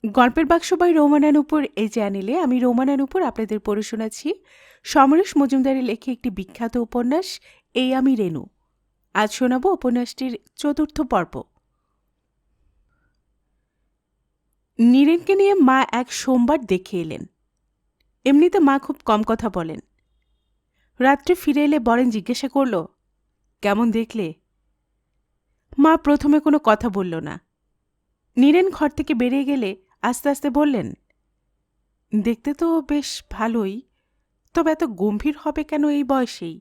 গল্পের বাক্স বাই রোমানান উপর এই চ্যানেলে আমি রোমানান উপর আপনাদের পড়ে শোনাচ্ছি সমরেশ মজুমদারের লেখে একটি বিখ্যাত উপন্যাস এই আমি রেনু। আজ শোনাব উপন্যাসটির চতুর্থ পর্ব। নীরেনকে নিয়ে মা এক সোমবার দেখে এলেন। এমনিতে মা খুব কম কথা বলেন। রাত্রে ফিরে এলে বরেন জিজ্ঞাসা করল, কেমন দেখলে? মা প্রথমে কোনো কথা বলল না। নীরেন ঘর থেকে বেরিয়ে গেলে আস্তে আস্তে বললেন, দেখতে তো বেশ ভালোই, তবে এত গম্ভীর হবে কেন এই বয়সেই?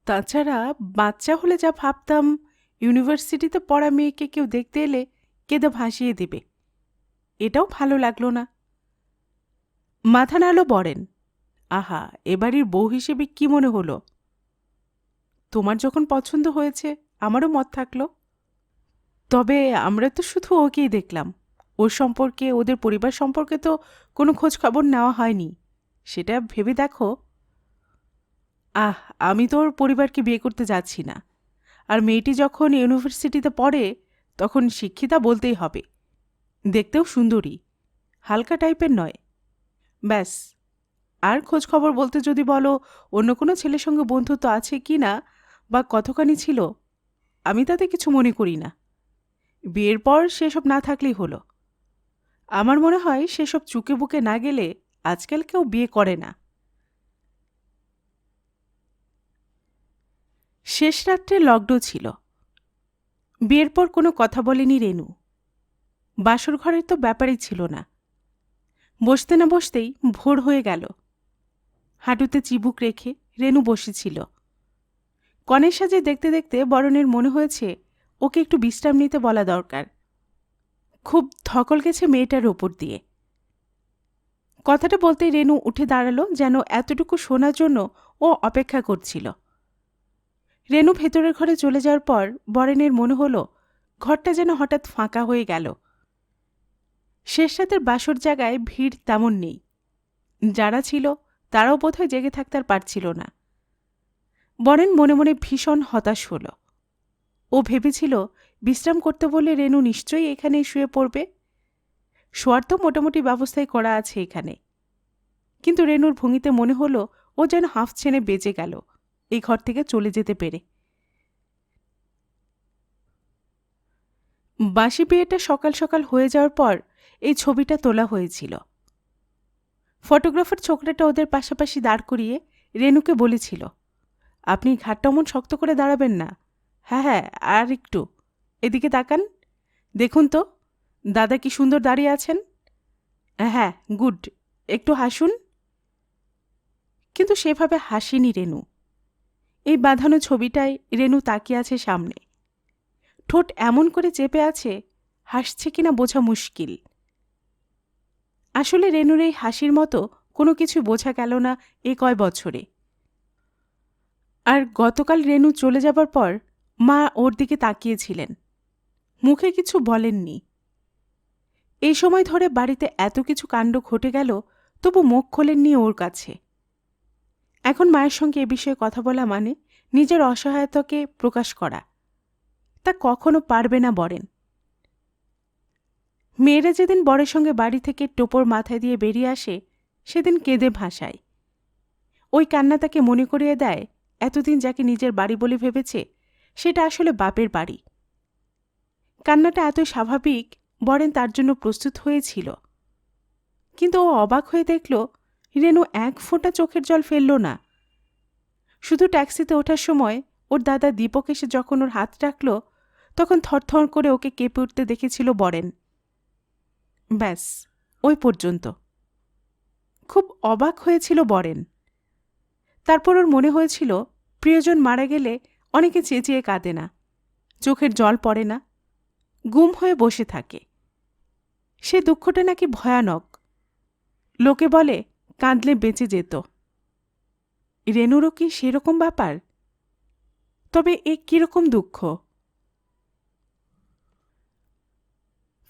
তাছাড়া বাচ্চা হলে যা ভাবতাম ইউনিভার্সিটিতে পড়া মেয়েকে কেউ দেখতে এলে কেঁদে ভাসিয়ে দেবে, এটাও ভালো লাগলো না। মাথা নাড়ল বরেন। আহা, এবাড়ির বউ হিসেবে কি মনে হলো? তোমার যখন পছন্দ হয়েছে আমারও মত থাকলো। তবে আমরা তো শুধু ওকেই দেখলাম, ওর সম্পর্কে ওদের পরিবার সম্পর্কে তো কোনো খোঁজ খবর নেওয়া হয়নি। সেটা ভেবে দেখো। আমি তো ওর পরিবারকে বিয়ে করতে যাচ্ছি না। আর মেয়েটি যখন ইউনিভার্সিটিতে পড়ে তখন শিক্ষিতা বলতেই হবে, দেখতেও সুন্দরী, হালকা টাইপের নয়। ব্যাস। আর খোঁজ খবর বলতে যদি বলো অন্য কোনো ছেলের সঙ্গে বন্ধুত্ব আছে কি না বা কতখানি ছিল, আমি তাতে কিছু মনে করি না। বিয়ের পর সেসব না থাকলেই হলো। আমার মনে হয় সেসব চুকে বুকে না গেলে আজকাল কেউ বিয়ে করে না। শেষ রাত্রে লগ্ন ছিল। বিয়ের পর কোনো কথা বলেনি রেনু। বাসর ঘরের তো ব্যাপারই ছিল না। বসতে না বসতেই ভোর হয়ে গেল। হাঁটুতে চিবুক রেখে রেনু বসেছিল। কনের সাজে দেখতে দেখতে বরণের মনে হয়েছে ওকে একটু বিশ্রাম নিতে বলা দরকার। খুব ধকল গেছে মেয়েটার ওপর দিয়ে। কথাটা বলতেই রেনু উঠে দাঁড়ালো, যেন এতটুকু শোনার জন্য ও অপেক্ষা করছিল। রেনু ভেতরের ঘরে চলে যাওয়ার পর বরেনের মনে হলো ঘরটা যেন হঠাৎ ফাঁকা হয়ে গেল। শেষ রাতের বাসর জায়গায় ভিড় তেমন নেই। যারা ছিল তারাও বোধহয় জেগে থাকতে আর পারছিল না। বরেন মনে মনে ভীষণ হতাশ হল। ও ভেবেছিল বিশ্রাম করতে বললে রেনু নিশ্চয়ই এখানেই শুয়ে পড়বে। শোয়ার তো মোটামুটি ব্যবস্থাই করা আছে এখানে। কিন্তু রেনুর ভঙ্গিতে মনে হলো ও যেন হাঁফ ছেড়ে বেঁচে গেল এই ঘর থেকে চলে যেতে পেরে। বাসি বিয়েটা সকাল সকাল হয়ে যাওয়ার পর এই ছবিটা তোলা হয়েছিল। ফটোগ্রাফার ছোকরাটা ওদের পাশাপাশি দাঁড় করিয়ে রেনুকে বলেছিল, আপনি ঘাটটা অমন শক্ত করে দাঁড়াবেন না। হ্যাঁ হ্যাঁ, আর একটু এদিকে তাকান, দেখুন তো দাদা কি সুন্দর দাঁড়িয়ে আছেন। হ্যাঁ, গুড, একটু হাসুন। কিন্তু সেভাবে হাসেনি রেনু। এই বাঁধানো ছবিটায় রেনু তাকিয়ে আছে সামনে। ঠোঁট এমন করে চেপে আছে, হাসছে কিনা বোঝা মুশকিল। আসলে রেনুর এই হাসির মতো কোনো কিছু বোঝা গেল না এ কয় বছরে। আর গতকাল রেনু চলে যাবার পর মা ওর দিকে তাকিয়েছিলেন, মুখে কিছু বলেননি। এই সময় ধরে বাড়িতে এত কিছু কাণ্ড ঘটে গেল, তবু মুখ খোলেননি ওর কাছে। এখন মায়ের সঙ্গে এ বিষয়ে কথা বলা মানে নিজের অসহায়তাকে প্রকাশ করা। তা কখনো পারবে না বরেন। মেয়েরা যেদিন বরের সঙ্গে বাড়ি থেকে টোপর মাথায় দিয়ে বেরিয়ে আসে সেদিন কেঁদে ভাসায়। ওই কান্না তাকে মনে করিয়ে দেয় এতদিন যাকে নিজের বাড়ি বলে ভেবেছে সেটা আসলে বাপের বাড়ি। কান্নাটা এতই স্বাভাবিক, বরেন তার জন্য প্রস্তুত হয়েছিল। কিন্তু ও অবাক হয়ে দেখল রেনু এক ফোঁটা চোখের জল ফেলল না। শুধু ট্যাক্সিতে ওঠার সময় ওর দাদা দীপক এসে যখন ওর হাত রাখল তখন থরথর করে ওকে কেঁপে উঠতে দেখেছিল বরেন। ব্যাস, ওই পর্যন্ত। খুব অবাক হয়েছিল বরেন। তারপর ওর মনে হয়েছিল প্রিয়জন মারা গেলে অনেকে চেঁচিয়ে কাঁদে না, চোখের জল পড়ে না, গুম হয়ে বসে থাকে। সে দুঃখটা নাকি ভয়ানক। লোকে বলে কাঁদলে বেঁচে যেত। রেনুরও কি সেরকম ব্যাপার? তবে এ কিরকম দুঃখ?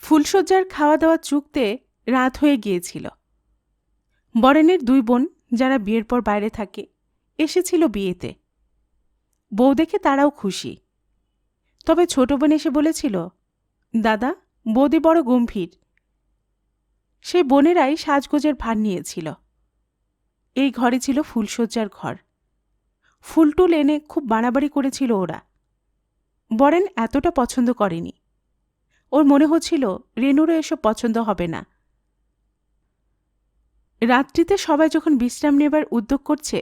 ফুলশয্যার খাওয়া দাওয়া চুকতে রাত হয়ে গিয়েছিল। বরেনের দুই বোন, যারা বিয়ের পর বাইরে থাকে, এসেছিল বিয়েতে। বউ দেখে তারাও খুশি। তবে ছোট বোন এসে বলেছিল, দাদা, বৌদি বড় গম্ভীর। সেই বোনেরাই সাজগোজের ভার নিয়েছিল। এই ঘরে ছিল ফুলশয্যার ঘর। ফুলটুল এনে খুব বাড়াবাড়ি করেছিল ওরা। বরেন এতটা পছন্দ করেনি। ওর মনে হচ্ছিল রেনুরও এসব পছন্দ হবে না। রাত্রিতে সবাই যখন বিশ্রাম নেবার উদ্যোগ করছে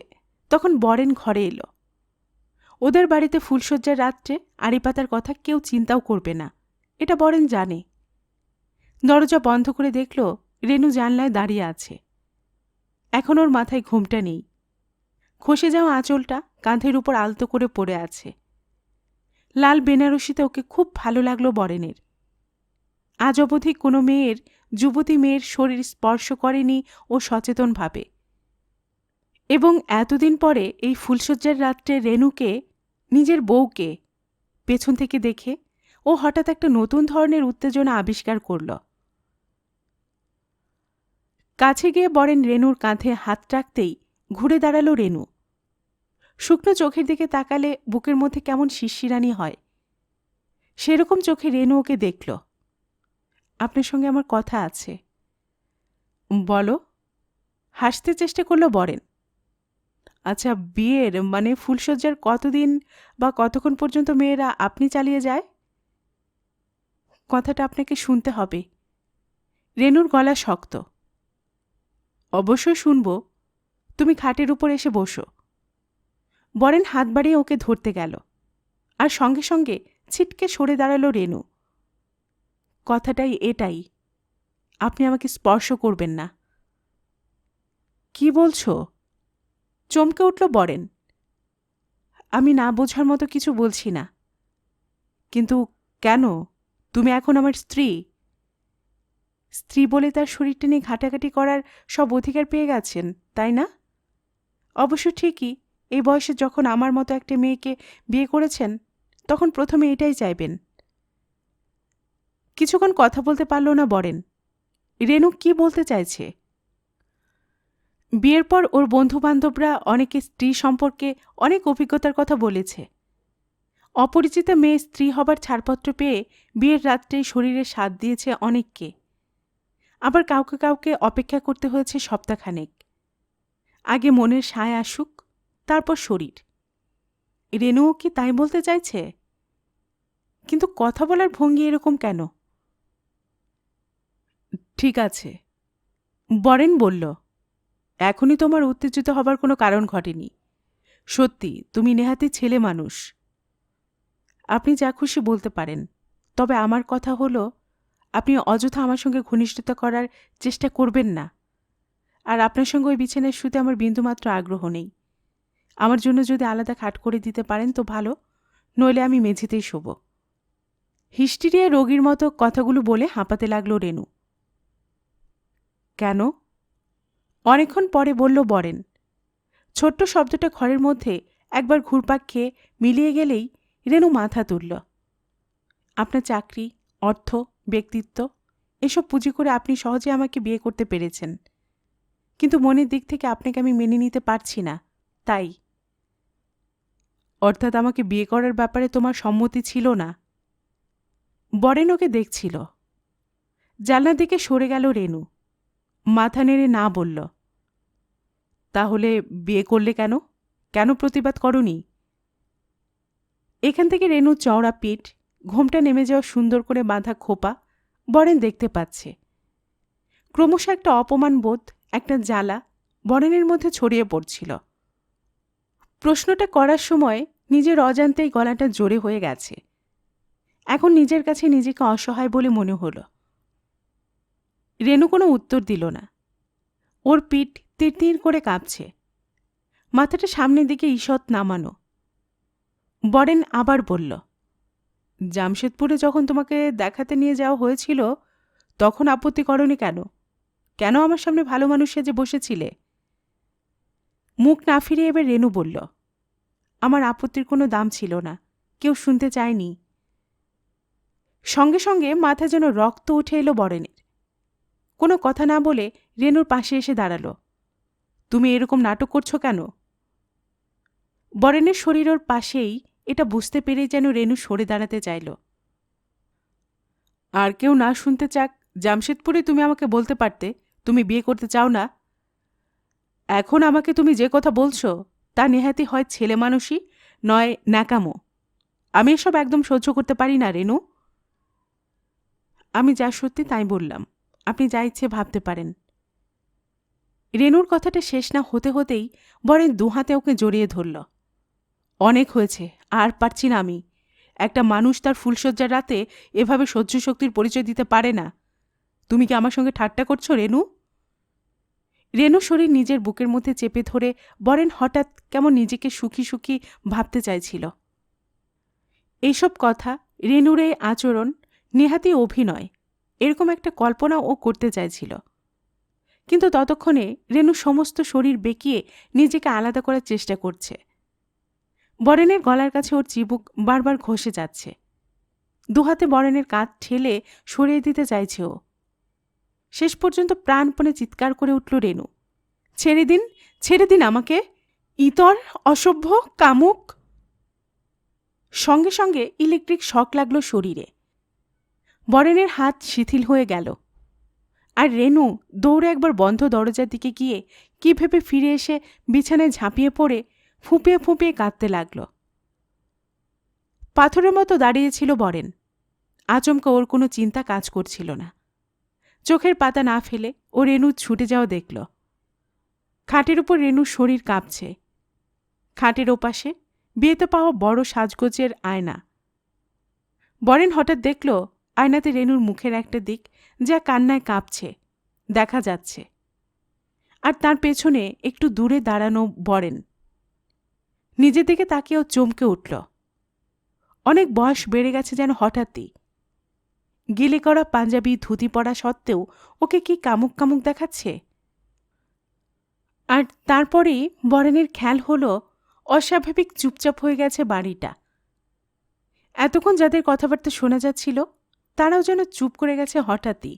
তখন বরেন ঘরে এলো। ওদের বাড়িতে ফুলশয্যার রাত্রে আড়ি পাতার কথা কেউ চিন্তাও করবে না, এটা বরেন জানে। দরজা বন্ধ করে দেখল রেনু জানলায় দাঁড়িয়ে আছে। এখন ওর মাথায় ঘুমটা নেই। খসে যাওয়া আঁচলটা কাঁধের উপর আলতো করে পড়ে আছে। লাল বেনারসিতে ওকে খুব ভালো লাগলো বরেনের। আজ অবধি কোনো মেয়ের, যুবতী মেয়ের শরীর স্পর্শ করেনি ও সচেতনভাবে। এবং এতদিন পরে এই ফুলশয্যার রাত্রে রেনুকে, নিজের বউকে, পেছন থেকে দেখে ও হঠাৎ একটা নতুন ধরনের উত্তেজনা আবিষ্কার করল। কাছে গিয়ে বরেন রেনুর কাঁধে হাত রাখতেই ঘুরে দাঁড়ালো রেনু। শুকনো চোখের দিকে তাকালে বুকের মধ্যে কেমন শিরশিরানি হয়। সেরকম চোখে রেনু ওকে দেখল। আপনার সঙ্গে আমার কথা আছে। বলো। হাসতে চেষ্টা করল বরেন। আচ্ছা, বিয়ের মানে ফুলশয্যার কতদিন বা কতক্ষণ পর্যন্ত মেয়েরা আপনি চালিয়ে যায়? কথাটা আপনাকে শুনতে হবে। রেনুর গলা শক্ত। অবশ্যই শুনব। তুমি খাটের উপর এসে বসো। বরেন হাত বাড়িয়ে ওকে ধরতে গেল, আর সঙ্গে সঙ্গে ছিটকে সরে দাঁড়ালো রেনু। কথাটাই এটাই, আপনি আমাকে স্পর্শ করবেন না। কি বলছো? চমকে উঠল বরেন। আমি না বোঝার মতো কিছু বলছি না। কিন্তু কেন? তুমি এখন আমার স্ত্রী। স্ত্রী বলে তার শরীরটা নিয়ে ঘাটাঘাটি করার সব অধিকার পেয়ে গেছেন, তাই না? অবশ্য ঠিকই, এই বয়সে যখন আমার মতো একটা মেয়েকে বিয়ে করেছেন তখন প্রথমে এটাই চাইবেন। কিছুক্ষণ কথা বলতে পারল না বরেন। রেনু কি বলতে চাইছে? বিয়ের পর ওর বন্ধুবান্ধবরা অনেকে স্ত্রী সম্পর্কে অনেক অভিজ্ঞতার কথা বলেছে। অপরিচিতা মেয়ে স্ত্রী হবার ছাড়পত্র পেয়ে বিয়ের রাত্রেই শরীরে স্বাদ দিয়েছে অনেককে। আবার কাউকে কাউকে অপেক্ষা করতে হয়েছে সপ্তাহখানেক। আগে মনের সায় আসুক, তারপর শরীর। রেনুও কি তাই বলতে চাইছে? কিন্তু কথা বলার ভঙ্গি এরকম কেন? ঠিক আছে, বরেন বলল। এখনই তোমার উত্তেজিত হবার কোনো কারণ ঘটেনি। সত্যি তুমি নেহাতি ছেলে মানুষ। আপনি যা খুশি বলতে পারেন, তবে আমার কথা হলো আপনি অযথা আমার সঙ্গে ঘনিষ্ঠতা করার চেষ্টা করবেন না। আর আপনার সঙ্গে ওই বিছানায় শুতে আমার বিন্দুমাত্র আগ্রহ নেই। আমার জন্য যদি আলাদা খাট করে দিতে পারেন তো ভালো, নইলে আমি মেঝেতেই শোব। হিস্টিরিয়া রোগীর মতো কথাগুলো বলে হাঁপাতে লাগল রেনু। কেন? অনেকক্ষণ পরে বলল বরেন। ছোট্ট শব্দটা ঘরের মধ্যে একবার ঘুরপাক খেয়ে মিলিয়ে গেলেই রেনু মাথা তুলল। আপনার চাকরি, অর্থ, ব্যক্তিত্ব এসব পুঁজি করে আপনি সহজে আমাকে বিয়ে করতে পেরেছেন, কিন্তু মনের দিক থেকে আপনাকে আমি মেনে নিতে পারছি না, তাই। অর্থাৎ আমাকে বিয়ে করার ব্যাপারে তোমার সম্মতি ছিল না? বরেন ওকে দেখছিল। জানলার দিকে সরে গেল রেনু। মাথা নেড়ে না বলল। তাহলে বিয়ে করলে কেন? কেন প্রতিবাদ করনি? এখান থেকে রেনুর চওড়া পিঠ, ঘোমটা নেমে যাওয়া সুন্দর করে বাঁধা খোপা বরেন দেখতে পাচ্ছে। ক্রমশ একটা অপমান বোধ, একটা জ্বালা বরেনের মধ্যে ছড়িয়ে পড়ছিল। প্রশ্নটা করার সময় নিজের অজান্তেই গলাটা জোরে হয়ে গেছে। এখন নিজের কাছে নিজেকে অসহায় বলে মনে হল। রেনু কোনো উত্তর দিল না। ওর পিঠ তীর করে কাঁপছে, মাথাটা সামনের দিকে ঈষৎ নামানো। বরেন আবার বলল, জামশেদপুরে যখন তোমাকে দেখাতে নিয়ে যাওয়া হয়েছিল তখন আপত্তি করনি কেন? কেন আমার সামনে ভালো মানুষ সেজে বসেছিলে? মুখ না ফিরিয়ে এবার রেনু বলল, আমার আপত্তির কোনো দাম ছিল না, কেউ শুনতে চায়নি। সঙ্গে সঙ্গে মাথা যেন রক্ত উঠে এলো বরেনের। কোনো কথা না বলে রেনুর পাশে এসে দাঁড়াল। তুমি এরকম নাটক করছো কেন? বরেনের শরীর ওর পাশেই, এটা বুঝতে পেরেই যেন রেনু সরে দাঁড়াতে চাইল। আর কেউ না শুনতে চাক জামশেদপুরে তুমি আমাকে বলতে পারতে তুমি বিয়ে করতে চাও না। এখন আমাকে তুমি যে কথা বলছো তা নেহাতি হয় ছেলে মানুষই, নয় ন্যাকামো। আমি এসব একদম সহ্য করতে পারি না রেনু। আমি যা সত্যি তাই বললাম, আপনি যা ইচ্ছে ভাবতে পারেন। রেনুর কথাটা শেষ না হতে হতেই বরেন দুহাতে ওকে জড়িয়ে ধরল। অনেক হয়েছে, আর পারছি না আমি। একটা মানুষ তার ফুলশয্যার রাতে এভাবে সহ্য শক্তির পরিচয় দিতে পারে না। তুমি কি আমার সঙ্গে ঠাট্টা করছো রেনু? রেনু শরীর নিজের বুকের মধ্যে চেপে ধরে বরেন হঠাৎ কেমন নিজেকে সুখী সুখী ভাবতে চাইছিল। এইসব কথা, রেনুর এই আচরণ নেহাতি অভিনয়, এরকম একটা কল্পনা ও করতে চাইছিল। কিন্তু ততক্ষণে রেনু সমস্ত শরীর বেঁকিয়ে নিজেকে আলাদা করার চেষ্টা করছে। বরেনের গলার কাছে ওর চিবুক বারবার ঘষে যাচ্ছে। দুহাতে বরেনের কাঁধ ঠেলে সরিয়ে দিতে চাইছে ও। শেষ পর্যন্ত প্রাণপণে চিৎকার করে উঠল রেনু, ছেড়ে দিন, ছেড়ে দিন আমাকে, ইতর, অসভ্য, কামুক। সঙ্গে সঙ্গে ইলেকট্রিক শক লাগল শরীরে। বরেনের হাত শিথিল হয়ে গেল। আর রেনু দৌড়ে একবার বন্ধ দরজার দিকে গিয়ে কি ভেবে ফিরে এসে বিছানায় ঝাঁপিয়ে পড়ে ফুঁপিয়ে ফুঁপিয়ে কাঁদতে লাগল। পাথরের মতো দাঁড়িয়েছিল বরেন। আচমকা ওর কোনো চিন্তা কাজ করছিল না। চোখের পাতা না ফেলে ও রেনু ছুটে যাওয়া দেখল। খাটের উপর রেনুর শরীর কাঁপছে। খাটের ওপাশে বিয়েতে পাওয়া বড় সাজগোজের আয়না। বরেন হঠাৎ দেখল আয়নাতে রেনুর মুখের একটা দিক যা কান্নায় কাঁপছে দেখা যাচ্ছে, আর তার পেছনে একটু দূরে দাঁড়ানো বরেন। নিজের দিকে তাকিয়েও চমকে উঠল। অনেক বয়স বেড়ে গেছে যেন হঠাৎই। গিলে করা পাঞ্জাবি ধুতি পরা সত্ত্বেও ওকে কি কামুক কামুক দেখাচ্ছে। আর তারপরেই বরেনের খেয়াল হল অস্বাভাবিক চুপচাপ হয়ে গেছে বাড়িটা। এতক্ষণ যাদের কথাবার্তা শোনা যাচ্ছিল তারাও যেন চুপ করে গেছে হঠাৎই।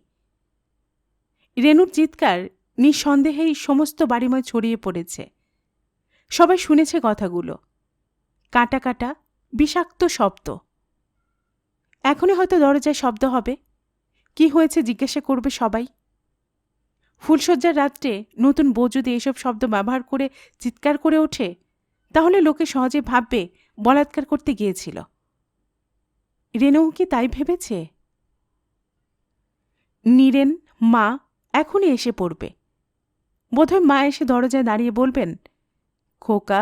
রেনুর চিৎকার নিঃসন্দেহেই সমস্ত বাড়িময় ছড়িয়ে পড়েছে। সবাই শুনেছে কথাগুলো। কাটা কাটা বিষাক্ত শব্দ। এখনই হয়তো দরজায় শব্দ হবে। কি হয়েছে জিজ্ঞাসা করবে সবাই। ফুলশয্যার রাত্রে নতুন বউ যদি এসব শব্দ ব্যবহার করে চিৎকার করে ওঠে, তাহলে লোকে সহজে ভাববে বলাৎকার করতে গিয়েছিল। রেনু কি তাই ভেবেছে? নীরেন, মা এখনই এসে পড়বে। বোধহয় মা এসে দরজায় দাঁড়িয়ে বলবেন, খোকা।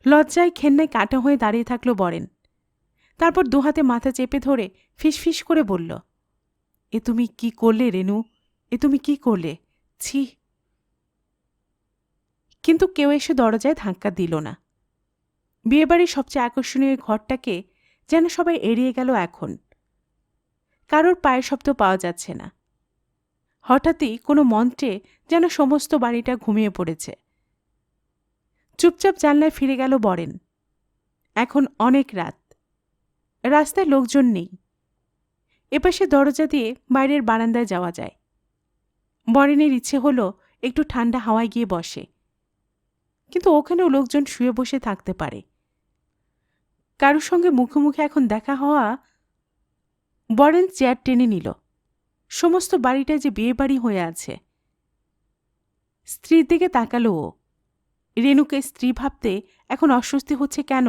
লজ্জায় ঘেন্নায় কাটা হয়ে দাঁড়িয়ে থাকল বরেন। তারপর দুহাতে মাথা চেপে ধরে ফিসফিস করে বলল, এ তুমি কি করলে রেনু? এ তুমি কি করলে? ছি। কিন্তু কেউ এসে দরজায় ধাক্কা দিল না। বিয়েবাড়ির সবচেয়ে আকর্ষণীয় ঘরটাকে যেন সবাই এড়িয়ে গেল এখন। কারোর পায়ের শব্দ পাওয়া যাচ্ছে না। হঠাৎই কোনো মন্ত্রে যেন সমস্ত বাড়িটা ঘুমিয়ে পড়েছে। চুপচাপ জানলায় ফিরে গেল বরেন। এখন অনেক রাত। রাস্তায় লোকজন নেই। এপাশে দরজা দিয়ে বাইরের বারান্দায় যাওয়া যায়। বরেনের ইচ্ছে হল একটু ঠান্ডা হাওয়ায় গিয়ে বসে, কিন্তু ওখানেও লোকজন শুয়ে বসে থাকতে পারে। কারোর সঙ্গে মুখোমুখি এখন দেখা হওয়া। বরেন চেয়ার টেনে নিল। সমস্ত বাড়িটায় যে বিয়ে বাড়ি হয়ে আছে। স্ত্রীর দিকে তাকালো ও। রেনুকে স্ত্রী ভাবতে এখন অস্বস্তি হচ্ছে কেন?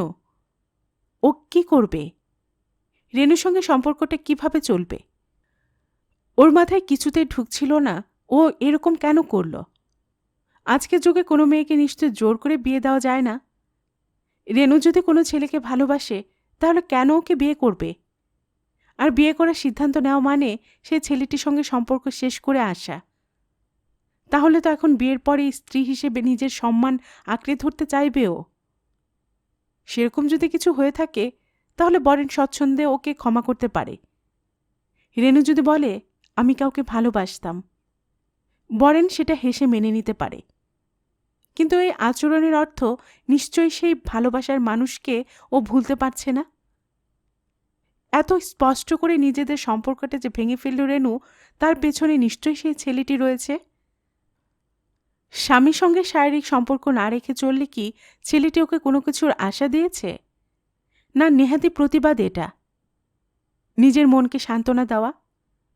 ও কি করবে? রেনুর সঙ্গে সম্পর্কটা কিভাবে চলবে? ওর মাথায় কিছুতেই ঢুকছিল না ও এরকম কেন করল। আজকের যুগে কোনো মেয়েকে নিশ্চয় জোর করে বিয়ে দেওয়া যায় না। রেনু যদি কোনো ছেলেকে ভালোবাসে তাহলে কেন ওকে বিয়ে করবে? আর বিয়ে করার সিদ্ধান্ত নেওয়া মানে সেই ছেলেটির সঙ্গে সম্পর্ক শেষ করে আসা। তাহলে তো এখন বিয়ের পরে স্ত্রী হিসেবে নিজের সম্মান আঁকড়ে ধরতে চাইবে ও। সেরকম যদি কিছু হয়ে থাকে তাহলে বরেন স্বচ্ছন্দে ওকে ক্ষমা করতে পারে। রেনু যদি বলে আমি কাউকে ভালোবাসতাম, বরেন সেটা হেসে মেনে নিতে পারে। কিন্তু এই আচরণের অর্থ নিশ্চয়ই সেই ভালোবাসার মানুষকে ও ভুলতে পারছে না। এত স্পষ্ট করে নিজেদের সম্পর্কটা যে ভেঙে ফেলল রেনু, তার পেছনে নিশ্চয়ই সেই ছেলেটি রয়েছে। স্বামীর সঙ্গে শারীরিক সম্পর্ক না রেখে চললে কি ছেলেটি ওকে কোনো কিছুর আশা দিয়েছে? না নেহাতি প্রতিবাদ এটা। নিজের মনকে সান্ত্বনা দেওয়া,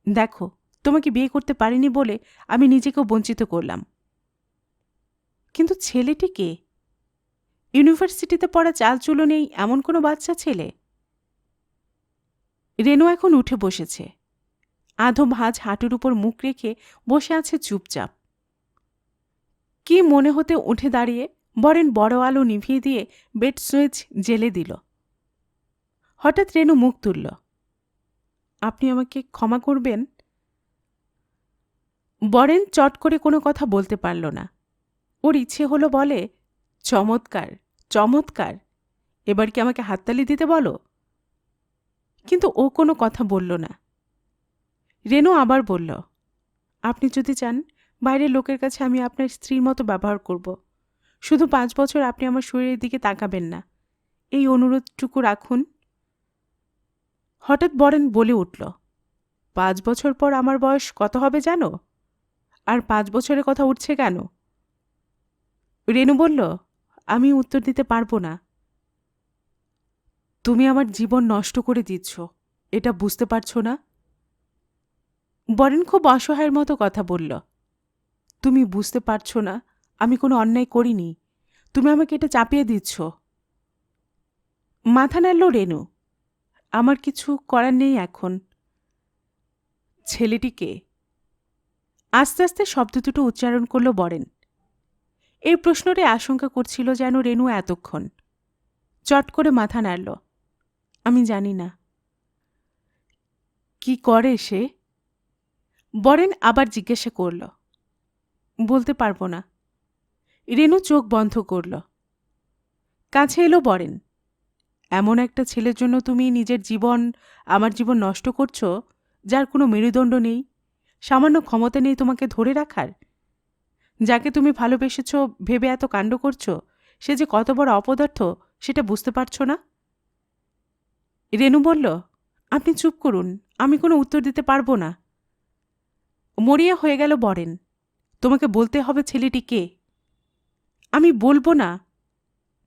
দেখো, তোমাকে বিয়ে করতে পারিনি বলে আমি নিজেকেও বঞ্চিত করলাম। কিন্তু ছেলেটি কে? ইউনিভার্সিটিতে পড়া চালচুলো নেই এমন কোনো বাচ্চা ছেলে? রেনু এখন উঠে বসেছে। আধো ভাঁজ হাঁটুর উপর মুখ রেখে বসে আছে চুপচাপ। কি মনে হতে উঠে দাঁড়িয়ে বরেন বড় আলো নিভিয়ে দিয়ে বেড সুইচ জেলে দিল। হঠাৎ রেনু মুখ তুলল। আপনি আমাকে ক্ষমা করবেন? বরেন চট করে কোনো কথা বলতে পারল না। ওর ইচ্ছে হলো বলে, চমৎকার চমৎকার, এবার কি আমাকে হাততালি দিতে বলো? কিন্তু ও কোনো কথা বলল না। রেনু আবার বলল, আপনি যদি চান বাইরের লোকের কাছে আমি আপনার স্ত্রীর মতো ব্যবহার করব। শুধু 5 বছর আপনি আমার শরীরের দিকে তাকাবেন না, এই অনুরোধটুকু রাখুন। হঠাৎ বরেন বলে উঠল, 5 বছর পর আমার বয়স কত হবে জানো? আর 5 বছরের কথা উঠছে কেন? রেনু বলল, আমি উত্তর দিতে পারবো না। তুমি আমার জীবন নষ্ট করে দিচ্ছ, এটা বুঝতে পারছো না? বরেন খুব অসহায়ের মতো কথা বলল, তুমি বুঝতে পারছো না আমি কোনো অন্যায় করিনি, তুমি আমাকে এটা চাপিয়ে দিচ্ছ। মাথা নাড়ল রেনু। আমার কিছু করার নেই এখন। ছেলেটিকে আস্তে আস্তে শব্দ দুটো উচ্চারণ করল বরেন। এই প্রশ্নটি আশঙ্কা করছিল যেন রেনু এতক্ষণ। চট করে মাথা নাড়ল। আমি জানি না। কি করে সে? বরেন আবার জিজ্ঞাসা করল। বলতে পারব না। রেনু চোখ বন্ধ করল। কাছে এলো বরেন। এমন একটা ছেলের জন্য তুমি নিজের জীবন, আমার জীবন নষ্ট করছ, যার কোনো মেরুদণ্ড নেই, সামান্য ক্ষমতা নেই তোমাকে ধরে রাখার। যাকে তুমি ভালোবেসেছ ভেবে এত কাণ্ড করছ, সে যে কত বড় অপদার্থ সেটা বুঝতে পারছ না? রেনু বলল, আপনি চুপ করুন, আমি কোনো উত্তর দিতে পারব না। মরিয়া হয়ে গেল বরেন। তোমাকে বলতে হবে ছেলেটি কে। আমি বলবো না,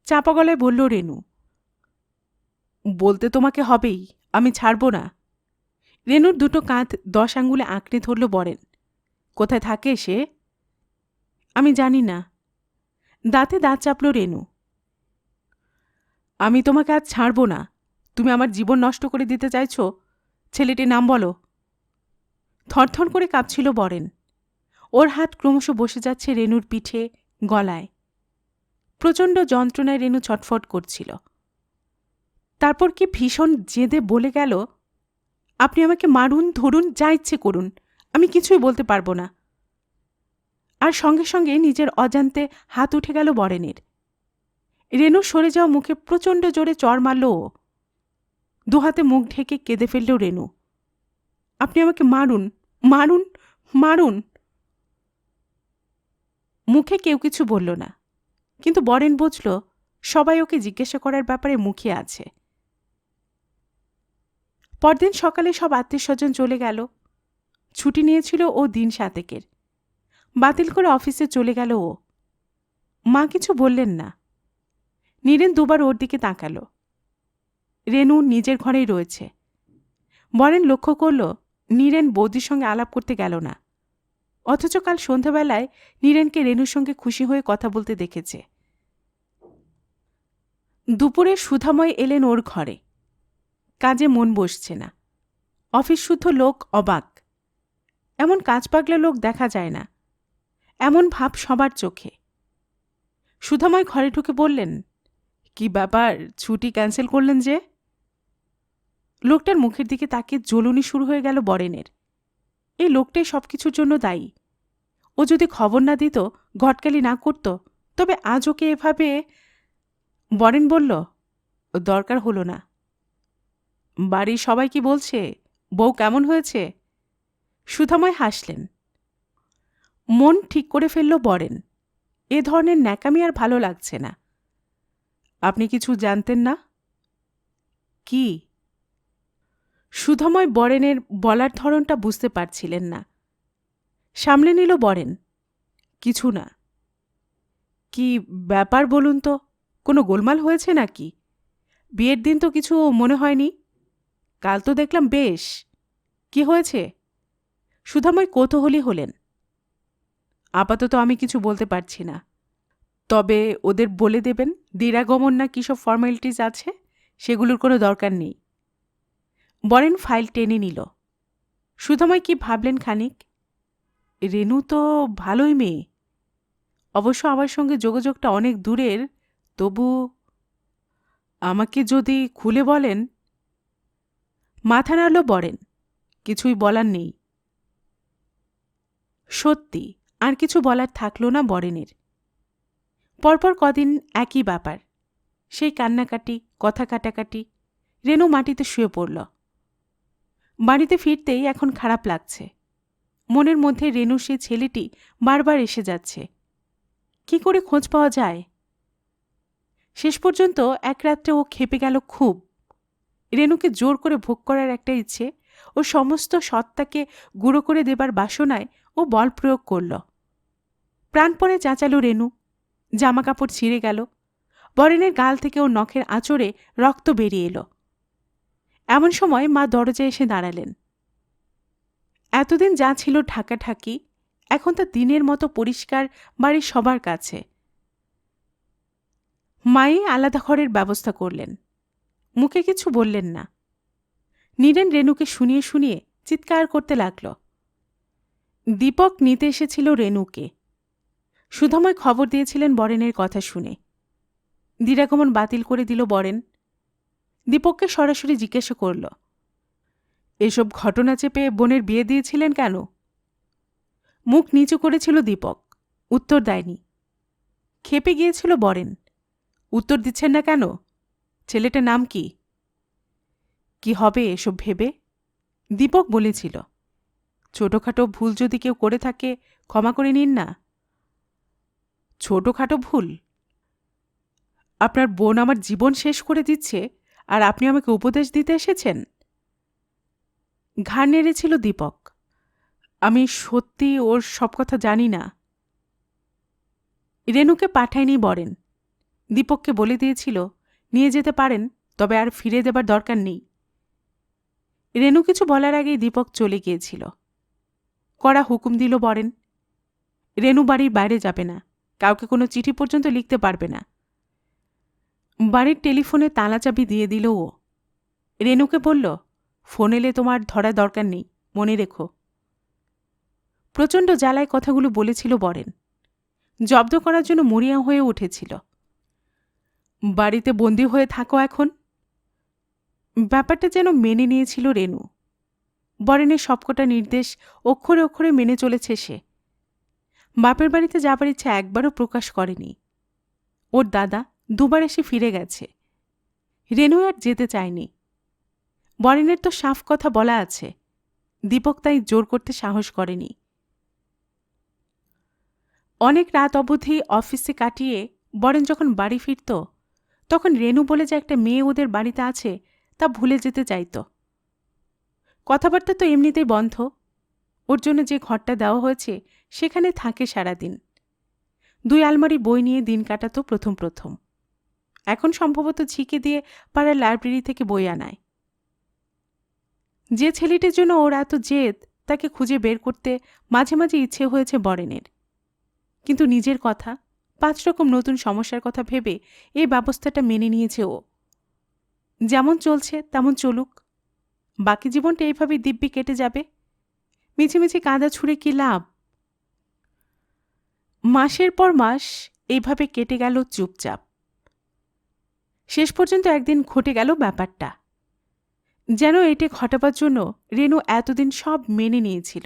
চাপা গলায় বলল রেনু। বলতে তোমাকে হবেই, আমি ছাড়ব না। রেনুর দুটো কাঁধ 10 আঙ্গুলে আঁকড়ে ধরল বরেন। কোথায় থাকে সে? আমি জানি না। দাঁতে দাঁত চাপল রেনু। আমি তোমাকে আজ ছাড়ব না। তুমি আমার জীবন নষ্ট করে দিতে চাইছ? ছেলেটির নাম বলো। থরথর করে কাঁপছিল বরেন। ওর হাত ক্রমশ বসে যাচ্ছে রেনুর পিঠে, গলায়। প্রচণ্ড যন্ত্রণায় রেনু ছটফট করছিল। তারপর কি ভীষণ জেদে বলে গেল, আপনি আমাকে মারুন, ধরুন, যা ইচ্ছে করুন, আমি কিছুই বলতে পারবো না। আর সঙ্গে সঙ্গে নিজের অজান্তে হাত উঠে গেল বরেনের। রেনু সরে যাওয়া মুখে প্রচণ্ড জোরে চড় মারল ও। দুহাতে মুখ ঢেকে কেঁদে ফেলল রেনু। আপনি আমাকে মারুন, মারুন, মারুন। মুখে কেউ কিছু বলল না, কিন্তু বরেন বুঝল সবাই ওকে জিজ্ঞাসা করার ব্যাপারে মুখিয়ে আছে। পরদিন সকালে সব আত্মীয়স্বজন চলে গেল। ছুটি নিয়েছিল ও দিন 7 বাতিল করে অফিসে চলে গেল ও। মা কিছু বললেন না। নীরেন দুবার ওর দিকে তাকাল। রেনু নিজের ঘরেই রয়েছে। বরেন লক্ষ্য করল নীরেন বৌদির সঙ্গে আলাপ করতে গেল না, অথচ কাল সন্ধ্যাবেলায় নীরেনকে রেনুর সঙ্গে খুশি হয়ে কথা বলতে দেখেছে। দুপুরে সুধাময় এলেন ওর ঘরে। কাজে মন বসছে না। অফিস শুদ্ধ লোক অবাক। এমন কাজ পাগলা লোক দেখা যায় না, এমন ভাব সবার চোখে। সুধাময় ঘরে ঢুকে বললেন, কি ব্যাপার, ছুটি ক্যান্সেল করলেন যে? লোকটার মুখের দিকে তাকিয়ে জ্বলুনি শুরু হয়ে গেল বরেনের। এই লোকটাই সবকিছুর জন্য দায়ী। ও যদি খবর না দিত, ঘটকালি না করত, তবে আজ ওকে এভাবে। বরেন বলল, দরকার হলো না। বাড়ির সবাই কি বলছে? বউ কেমন হয়েছে? সুধাময় হাসলেন। মন ঠিক করে ফেলল বরেন। এ ধরনের ন্যাকামি আর ভালো লাগছে না। আপনি কিছু জানতেন না? কি? সুধাময় বরেনের বলার ধরনটা বুঝতে পারছিলেন না। সামলে নিল বরেন। কিছু না। কি ব্যাপার বলুন তো, কোনো গোলমাল হয়েছে নাকি? বিয়ের দিন তো কিছু মনে হয়নি। কাল তো দেখলাম বেশ। কি হয়েছে? সুধাময় কৌতূহলী হলেন। আপাতত আমি কিছু বলতে পারছি না, তবে ওদের বলে দেবেন দিরাগমন না কিসব ফর্মালিটিস আছে, সেগুলোর কোনো দরকার নেই। বরেন ফাইল টেনে নিল। সুধাময় কি ভাবলেন খানিক। রেনু তো ভালোই মেয়ে, অবশ্য আমার সঙ্গে যোগাযোগটা অনেক দূরের, তবু আমাকে যদি খুলে বলেন। মাথা নাড়ল বরেন, কিছুই বলার নেই। সত্যি আর কিছু বলার থাকল না বরেনের। পরপর কদিন একই ব্যাপার, সেই কান্নাকাটি, কথা কাটাকাটি। রেনু মাটিতে শুয়ে পড়ল। বাড়িতে ফিরতেই এখন খারাপ লাগছে। মনের মধ্যে রেনু সেই ছেলেটি বারবার এসে যাচ্ছে। কি করে খোঁজ পাওয়া যায়? শেষ পর্যন্ত এক রাত্রে ও ক্ষেপে গেল খুব। রেনুকে জোর করে ভোগ করার একটা ইচ্ছে, ও সমস্ত সত্তাকে গুঁড়ো করে দেবার বাসনায় ও বল প্রয়োগ করল। প্রাণপণে চাঁচালো রেনু। জামাকাপড় ছিঁড়ে গেল। বরেনের গাল থেকে ওর নখের আঁচড়ে রক্ত বেরিয়ে এলো। এমন সময় মা দরজায় এসে দাঁড়ালেন। এতদিন যা ছিল ঠাকাঠাকি, এখন তা দিনের মতো পরিষ্কার বাড়ির সবার কাছে। মাই আলাদা ঘরের ব্যবস্থা করলেন। মুখে কিছু বললেন না। নীরেন রেনুকে শুনিয়ে শুনিয়ে চিৎকার করতে লাগল। দীপক নিতে এসেছিল রেনুকে। সুধাময় খবর দিয়েছিলেন বরেনের কথা শুনে। দিরাগমন বাতিল করে দিল বরেন। দীপককে সরাসরি জিজ্ঞাসা করল, এসব ঘটনা চেপে বোনের বিয়ে দিয়েছিলেন কেন? মুখ নিচু করেছিল দীপক, উত্তর দেয়নি। ক্ষেপে গিয়েছিল বরেন, উত্তর দিচ্ছেন না কেন? ছেলেটার নাম কি? কি হবে এসব ভেবে? দীপক বলেছিল, ছোটখাটো ভুল যদি কেউ করে থাকে ক্ষমা করে নিন না। ছোটখাটো ভুল? আপনার বোন আমার জীবন শেষ করে দিচ্ছে, আর আপনি আমাকে উপদেশ দিতে এসেছেন? ঘাড় নেড়েছিল দীপক। আমি সত্যি ওর সব কথা জানি না। রেনুকে পাঠায়নি বরেন। দীপককে বলে দিয়েছিল নিয়ে যেতে পারেন, তবে আর ফিরে দেবার দরকার নেই। রেনু কিছু বলার আগেই দীপক চলে গিয়েছিল। কড়া হুকুম দিল বরেন, রেনু বাড়ির বাইরে যাবে না, কাউকে কোনো চিঠি পর্যন্ত লিখতে পারবে না। বাড়ির টেলিফোনে তালা চাবি দিয়ে দিল ও। রেনুকে বলল, ফোন এলে তোমার ধরা দরকার নেই, মনে রেখো। প্রচণ্ড জ্বালায় কথাগুলো বলেছিল বরেন। জব্দ করার জন্য মরিয়া হয়ে উঠেছিল। বাড়িতে বন্দী হয়ে থাকো এখন। ব্যাপারটা যেন মেনে নিয়েছিল রেনু। বরেনের সবকটা নির্দেশ অক্ষরে অক্ষরে মেনে চলেছে সে। বাপের বাড়িতে যাবার ইচ্ছা একবারও প্রকাশ করেনি। ওর দাদা দুবার এসে ফিরে গেছে। রেনু আর যেতে চায়নি। বরেনের তো সাফ কথা বলা আছে, দীপক তাই জোর করতে সাহস করেনি। অনেক রাত অবধি অফিসে কাটিয়ে বরেন যখন বাড়ি ফিরত, তখন রেনু বলে যে একটা মেয়ে ওদের বাড়িতে আছে তা ভুলে যেতে চাইত। কথাবার্তা তো এমনিতেই বন্ধ। ওর জন্য যে ঘরটা দেওয়া হয়েছে সেখানে থাকে সারাদিন। 2 আলমারি বই নিয়ে দিন কাটাত প্রথম প্রথম। এখন সম্ভবত ঝিকে দিয়ে পাড়ার লাইব্রেরি থেকে বই আনায়। যে ছেলেটির জন্য ওর এত জেদ, তাকে খুঁজে বের করতে মাঝে মাঝে ইচ্ছে হয়েছে বরেনের। কিন্তু নিজের কথা, 5 রকম নতুন সমস্যার কথা ভেবে এই ব্যবস্থাটা মেনে নিয়েছে ও। যেমন চলছে তেমন চলুক, বাকি জীবনটা এইভাবে দিব্যি কেটে যাবে। মিছিমিছি কাঁদা ছুঁড়ে কি লাভ? মাসের পর মাস এইভাবে কেটে গেল চুপচাপ। শেষ পর্যন্ত একদিন ঘটে গেল ব্যাপারটা। যেন এটে ঘটাবার জন্য রেনু এতদিন সব মেনে নিয়েছিল।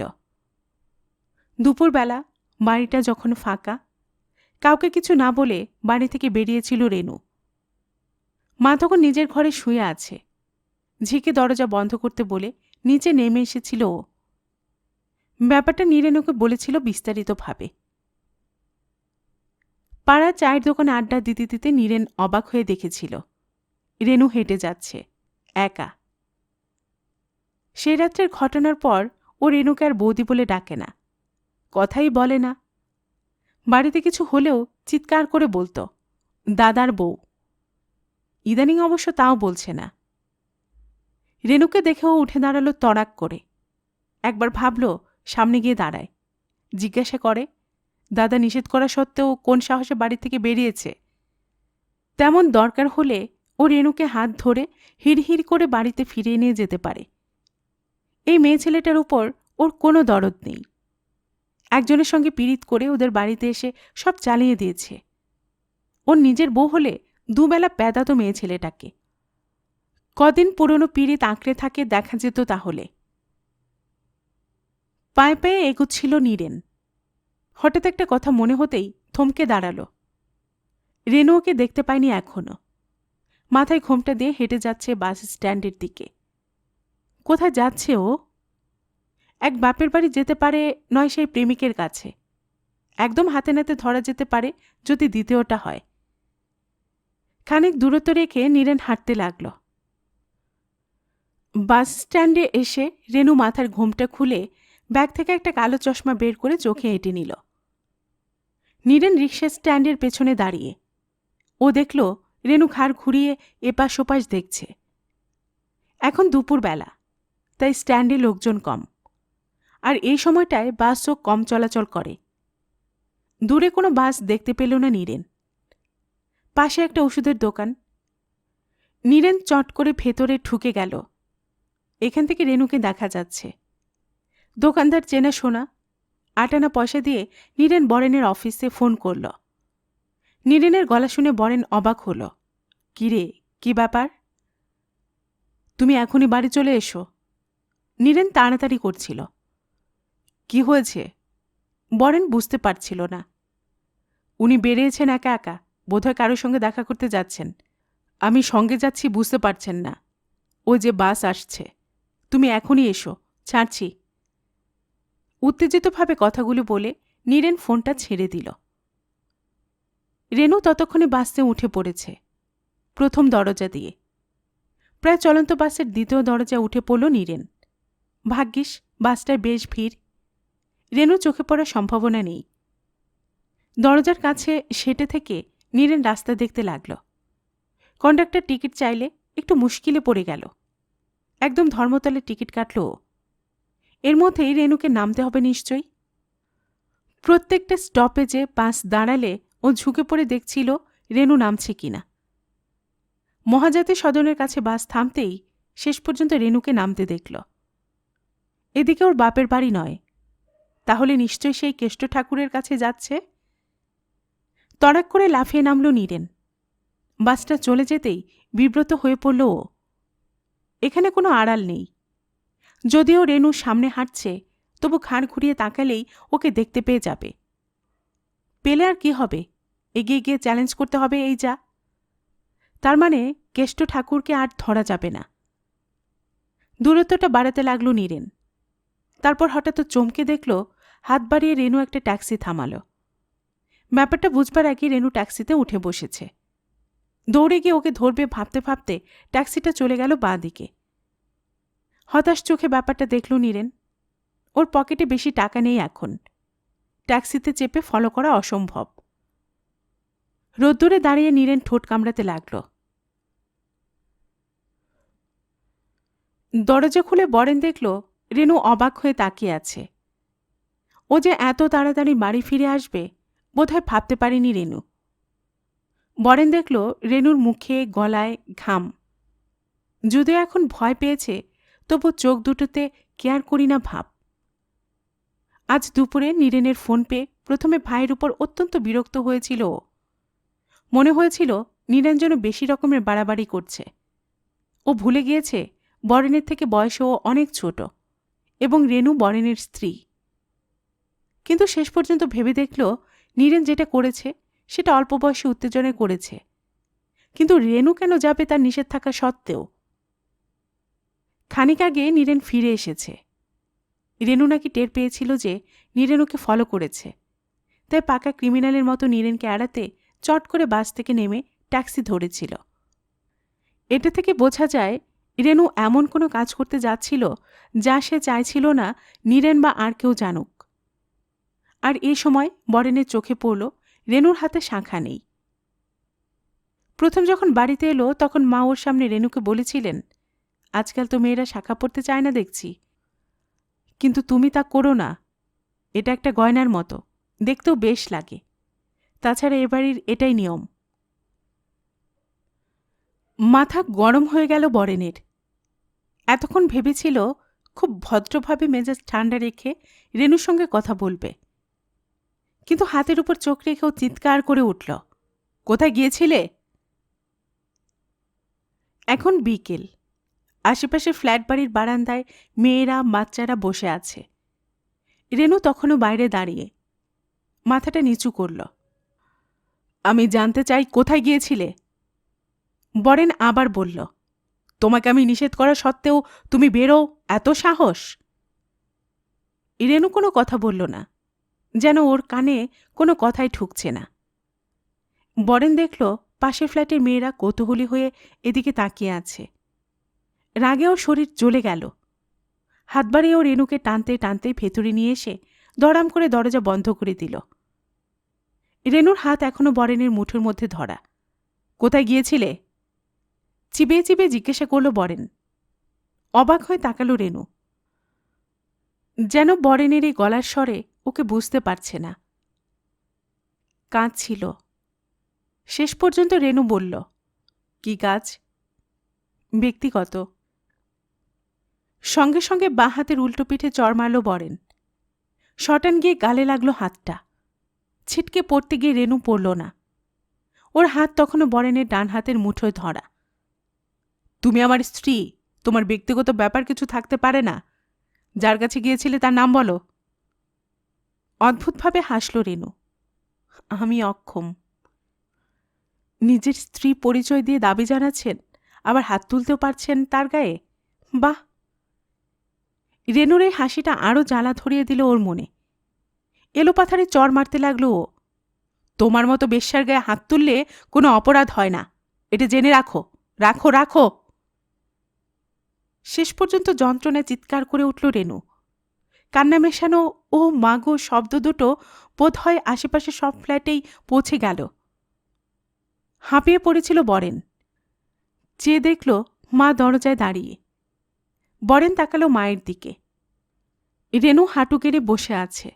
দুপুরবেলা বাড়িটা যখন ফাঁকা, কাউকে কিছু না বলে বাড়ি থেকে বেরিয়েছিল রেনু। মা তখন নিজের ঘরে শুয়ে আছে। ঝিকে দরজা বন্ধ করতে বলে নিচে নেমে এসেছিল ও। ব্যাপারটা নীরেনুকে বলেছিল বিস্তারিতভাবে। পাড়ার চায়ের দোকানে আড্ডা দিতে দিতে নীরেন অবাক হয়ে দেখেছিল রেনু হেঁটে যাচ্ছে একা। সে রাত্রের ঘটনার পর ও রেনুকে আর বৌদি বলে ডাকে না, কথাই বলে না। বাড়িতে কিছু হলেও চিৎকার করে বলতো, দাদার বউ। ইদানিং অবশ্য তাও বলছে না। রেনুকে দেখেও উঠে দাঁড়ালো তড়াক করে। একবার ভাবল সামনে গিয়ে দাঁড়ায়, জিজ্ঞাসা করে দাদা নিষেধ করা সত্ত্বেও কোন সাহসে বাড়ি থেকে বেরিয়েছে। তেমন দরকার হলে ও রেনুকে হাত ধরে হিড়হিড় করে বাড়িতে ফিরিয়ে নিয়ে যেতে পারে। এই মেয়ে ছেলেটার উপর ওর কোনো দরদ নেই। একজনের সঙ্গে পীড়িত করে ওদের বাড়িতে এসে সব চালিয়ে দিয়েছে। ওর নিজের বউ হলে দুবেলা প্যাদাতো মেয়ে ছেলেটাকে। কদিন পুরনো পীড়িত আঁকড়ে থাকে দেখা যেত তাহলে। পায়ে পায়ে এগুচ্ছিল নীরেন। হঠাৎ একটা কথা মনে হতেই থমকে দাঁড়াল। রেনু ওকে দেখতে পায়নি এখনো। মাথায় ঘোমটা দিয়ে হেঁটে যাচ্ছে বাস স্ট্যান্ডের দিকে। কোথায় যাচ্ছে ও? এক বাপের বাড়ি যেতে পারে, নয় সেই প্রেমিকের কাছে। একদম হাতে নাতে ধরা যেতে পারে যদি দ্বিতীয়টা হয়। খানিক দূরত্ব রেখে নীরেন হাঁটতে লাগল। বাস স্ট্যান্ডে এসে রেনু মাথার ঘোমটা খুলে ব্যাগ থেকে একটা কালো চশমা বের করে চোখে এঁটে নিল। নীরেন রিকশা স্ট্যান্ডের পেছনে দাঁড়িয়ে। ও দেখল রেনু ঘাড় ঘুরিয়ে এপাশ ওপাশ দেখছে। এখন দুপুরবেলা, তাই স্ট্যান্ডে লোকজন কম, আর এই সময়টায় বাসও কম চলাচল করে। দূরে কোনো বাস দেখতে পেল না নীরেন। পাশে একটা ওষুধের দোকান। নীরেন চট করে ভেতরে ঢুকে গেল। এখান থেকে রেনুকে দেখা যাচ্ছে। দোকানদার চেনাশোনা। 8 আনা পয়সা দিয়ে নীরেন বরেনের অফিসে ফোন করল। নীরেনের গলা শুনে বরেন অবাক হল। কিরে, কি ব্যাপার? তুমি এখনই বাড়ি চলে এসো। নীরেন তাড়াতাড়ি করছিল। কি হয়েছে? বরেন বুঝতে পারছিল না। উনি বেরিয়েছেন একা একা, বোধহয় কারোর সঙ্গে দেখা করতে যাচ্ছেন। আমি সঙ্গে যাচ্ছি বুঝতে পারছেন না। ও যে বাস আসছে। তুমি এখনই এসো, ছাড়ছি। উত্তেজিতভাবে কথাগুলো বলে নীরেন ফোনটা ছেড়ে দিল। রেনু ততক্ষণে বাসে উঠে পড়েছে, প্রথম দরজা দিয়ে। প্রায় চলন্ত বাসের দ্বিতীয় দরজা উঠে পড়ল নীরেন। ভাগ্যিস বাসটায় বেশ ভিড়। রেনু চোখে পড়ার সম্ভাবনা নেই। দরজার কাছে সেটে থেকে নীরেন রাস্তা দেখতে লাগল। কন্ডাক্টর টিকিট চাইলে একটু মুশকিলে পড়ে গেল। একদম ধর্মতলে টিকিট কাটল। এর মধ্যেই রেনুকে নামতে হবে নিশ্চয়ই। প্রত্যেকটা স্টপেজে বাস দাঁড়ালে ও ঝুঁকে পড়ে দেখছিল রেনু নামছে কিনা। মহাজাতি সদনের কাছে বাস থামতেই শেষ পর্যন্ত রেনুকে নামতে দেখল। এদিকে ওর বাপের বাড়ি নয়, তাহলে নিশ্চয়ই সেই কেষ্ট ঠাকুরের কাছে যাচ্ছে। তড়াক করে লাফিয়ে নামল নীরেন। বাসটা চলে যেতেই বিব্রত হয়ে পড়ল ও। এখানে কোনো আড়াল নেই। যদিও রেনু সামনে হাঁটছে, তবু ঘাড় ঘুরিয়ে তাকালেই ওকে দেখতে পেয়ে যাবে। পেলে আর কি হবে, এগিয়ে গিয়ে চ্যালেঞ্জ করতে হবে এই যা। তার মানে কেষ্ট ঠাকুরকে আর ধরা যাবে না। দূরত্বটা বাড়াতে লাগল নীরেন। তারপর হঠাৎ চমকে দেখল হাত বাড়িয়ে রেনু একটা ট্যাক্সি থামাল। ব্যাপারটা বুঝবার আগে রেনু ট্যাক্সিতে উঠে বসেছে। দৌড়ে গিয়ে ওকে ধরবে ভাবতে ভাবতে ট্যাক্সিটা চলে গেল বাঁ দিকে। হতাশ চোখে ব্যাপারটা দেখল নীরেন। ওর পকেটে বেশি টাকা নেই এখন। ট্যাক্সিতে চেপে ফলো করা অসম্ভব। রোদ্দুরে দাঁড়িয়ে নীরেন ঠোঁট কামড়াতে লাগল। দরজা খুলে বরেন দেখল রেনু অবাক হয়ে তাকিয়ে আছে। ও যে এত তাড়াতাড়ি বাড়ি ফিরে আসবে বোধহয় ভাবতে পারেনি রেনু। বরেন দেখল রেনুর মুখে গলায় ঘাম। যদিও এখন ভয় পেয়েছে, তবু চোখ দুটোতে কেয়ার করি না ভাব। আজ দুপুরে নীরেনের ফোন পেয়ে প্রথমে ভাইয়ের উপর অত্যন্ত বিরক্ত হয়েছিল ও। মনে হয়েছিল নীরেন যেন বেশি রকমের বাড়াবাড়ি করছে। ও ভুলে গিয়েছে বরেনের থেকে বয়সেও অনেক ছোট এবং রেনু বরেনের স্ত্রী। কিন্তু শেষ পর্যন্ত ভেবে দেখল নীরেন যেটা করেছে সেটা অল্প বয়সে উত্তেজনায় করেছে। কিন্তু রেনু কেন যাবে তার নিষেধ থাকা সত্ত্বেও? খানিক আগে নীরেন ফিরে এসেছে। রেনু নাকি টের পেয়েছিল যে নীরেন ওকে ফলো করেছে, তাই পাকা ক্রিমিনালের মতো নীরেনকে এড়াতে চট করে বাস থেকে নেমে ট্যাক্সি ধরেছিল। এটা থেকে বোঝা যায় রেনু এমন কোনো কাজ করতে যাচ্ছিল যা সে চাইছিল না নীরেন বা আর কেউ জানুক। আর এই সময় বরেনের চোখে পড়ল রেনুর হাতে শাঁখা নেই। প্রথম যখন বাড়িতে এলো তখন মা ওর সামনে রেনুকে বলেছিলেন, আজকাল তো মেয়েরা শাঁখা পরতে চায় না দেখছি। কিন্তু তুমি তা করো না। এটা একটা গয়নার মতো, দেখতেও বেশ লাগে। তাছাড়া এ বাড়ির এটাই নিয়ম। মাথা গরম হয়ে গেল বরেনের। এতক্ষণ ভেবেছিল খুব ভদ্রভাবে মেজাজ ঠান্ডা রেখে রেনুর সঙ্গে কথা বলবে, কিন্তু হাতের উপর চোখ রেখেও চিৎকার করে উঠল, কোথায় গিয়েছিলে? এখন বিকেল। আশেপাশে ফ্ল্যাট বাড়ির বারান্দায় মেয়েরা বাচ্চারা বসে আছে। রেনু তখনও বাইরে দাঁড়িয়ে মাথাটা নিচু করল। আমি জানতে চাই কোথায় গিয়েছিলে? বরেন আবার বলল, তোমাকে আমি নিষেধ করা সত্ত্বেও তুমি বেরো, এত সাহস? রেনু কোনো কথা বলল না, যেন ওর কানে কোনো কথাই ঠুকছে না। বরেন দেখল পাশের ফ্ল্যাটের মেয়েরা কৌতূহলী হয়ে এদিকে তাকিয়ে আছে। রাগে ওর শরীর জ্বলে গেল। হাত বাড়িয়ে ও রেনুকে টানতে টানতে ভেতরে নিয়ে এসে দড়াম করে দরজা বন্ধ করে দিল। রেনুর হাত এখনো বরেনের মুঠোর মধ্যে ধরা। কোথায় গিয়েছিলে? চিবিয়ে চিবিয়ে জিজ্ঞাসা করল বরেন। অবাক হয়ে তাকালো রেনু, যেন বরেনের এই গলার স্বরে ওকে বুঝতে পারছে না। কাঁদছিল। শেষ পর্যন্ত রেনু বলল, কি কাজ? ব্যক্তিগত। সঙ্গে সঙ্গে বাঁ হাতের উল্টো পিঠে চড় মারল বরেন। শটান গিয়ে গালে লাগল হাতটা। ছিটকে পড়তে গিয়ে রেনু পড়ল না। ওর হাত তখনও বরেনের ডান হাতের মুঠোয় ধরা। তুমি আমার স্ত্রী, তোমার ব্যক্তিগত ব্যাপার কিছু থাকতে পারে না। যার কাছে গিয়েছিলে তার নাম বলো। অদ্ভুতভাবে হাসল রেনু। আমি অক্ষম। নিজের স্ত্রী পরিচয় দিয়ে দাবি জানাচ্ছেন, আবার হাত তুলতেও পারছেন তার গায়ে। বাহ! রেনুর এই হাসিটা আরও জ্বালা ধরিয়ে দিল ওর মনে। এলোপাথারে চড় মারতে লাগল ও। তোমার মতো বেশ্যার গায়ে হাত তুললে কোনো অপরাধ হয় না, এটা জেনে রাখো। রাখো রাখো। শেষ পর্যন্ত যন্ত্রণায় চিৎকার করে উঠল রেনু। কান্না মেশানো ও মাগো শব্দ দুটো বোধ হয় আশেপাশে সব ফ্ল্যাটেই পৌঁছে গেল। হাঁপিয়ে পড়েছিল বরেন। চেয়ে দেখল মা দরজায় দাঁড়িয়ে। বরেন তাকালো মায়ের দিকে। রেনু হাঁটু গেড়ে বসে আছে।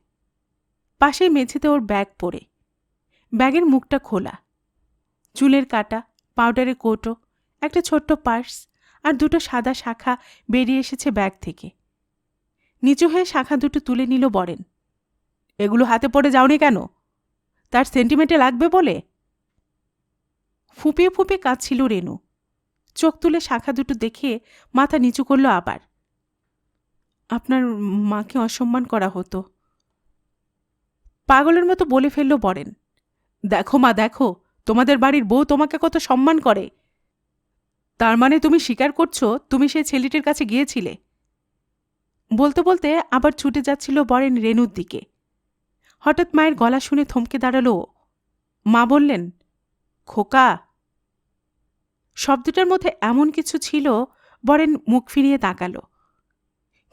পাশে মেঝেতে ওর ব্যাগ পড়ে। ব্যাগের মুখটা খোলা। চুলের কাটা, পাউডারের কৌটো, একটা ছোট্ট পার্স আর দুটো সাদা শাখা বেরিয়ে এসেছে ব্যাগ থেকে। নিচু হয়ে শাখা দুটো তুলে নিল বরেন। এগুলো হাতে পড়ে যাওনি কেন? তার সেন্টিমেন্টে লাগবে বলে? ফুঁপিয়ে ফুঁপিয়ে কাঁদছিল রেনু। চোখ তুলে শাখা দুটো দেখে মাথা নিচু করল আবার। আপনার মাকে অসম্মান করা হতো। পাগলের মতো বলে ফেলল বরেন। দেখো মা, দেখো, তোমাদের বাড়ির বউ তোমাকে কত সম্মান করে। তার মানে তুমি স্বীকার করছো তুমি সেই ছেলেটির কাছে গিয়েছিলে? বলতে বলতে আবার ছুটে যাচ্ছিল বরেন রেনুর দিকে। হঠাৎ মায়ের গলা শুনে থমকে দাঁড়ালো। মা বললেন, খোকা। শব্দটার মধ্যে এমন কিছু ছিল, বরেন মুখ ফিরিয়ে তাকাল।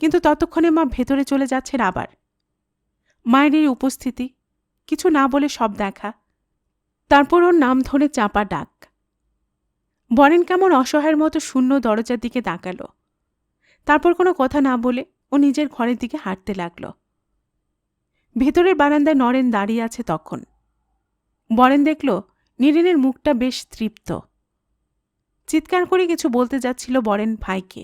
কিন্তু ততক্ষণে মা ভেতরে চলে যাচ্ছেন আবার। মায়ের এই উপস্থিতি, কিছু না বলে সব দেখা, তারপর ওর নাম ধরে চাপা ডাক। বরেন কেমন অসহায়ের মতো শূন্য দরজার দিকে তাকাল। তারপর কোনো কথা না বলে ও নিজের ঘরের দিকে হাঁটতে লাগল। ভেতরের বারান্দায় নরেন দাঁড়িয়ে আছে তখন। বরেন দেখল নীরেনের মুখটা বেশ তৃপ্ত। চিৎকার করে কিছু বলতে যাচ্ছিল বরেন ভাইকে।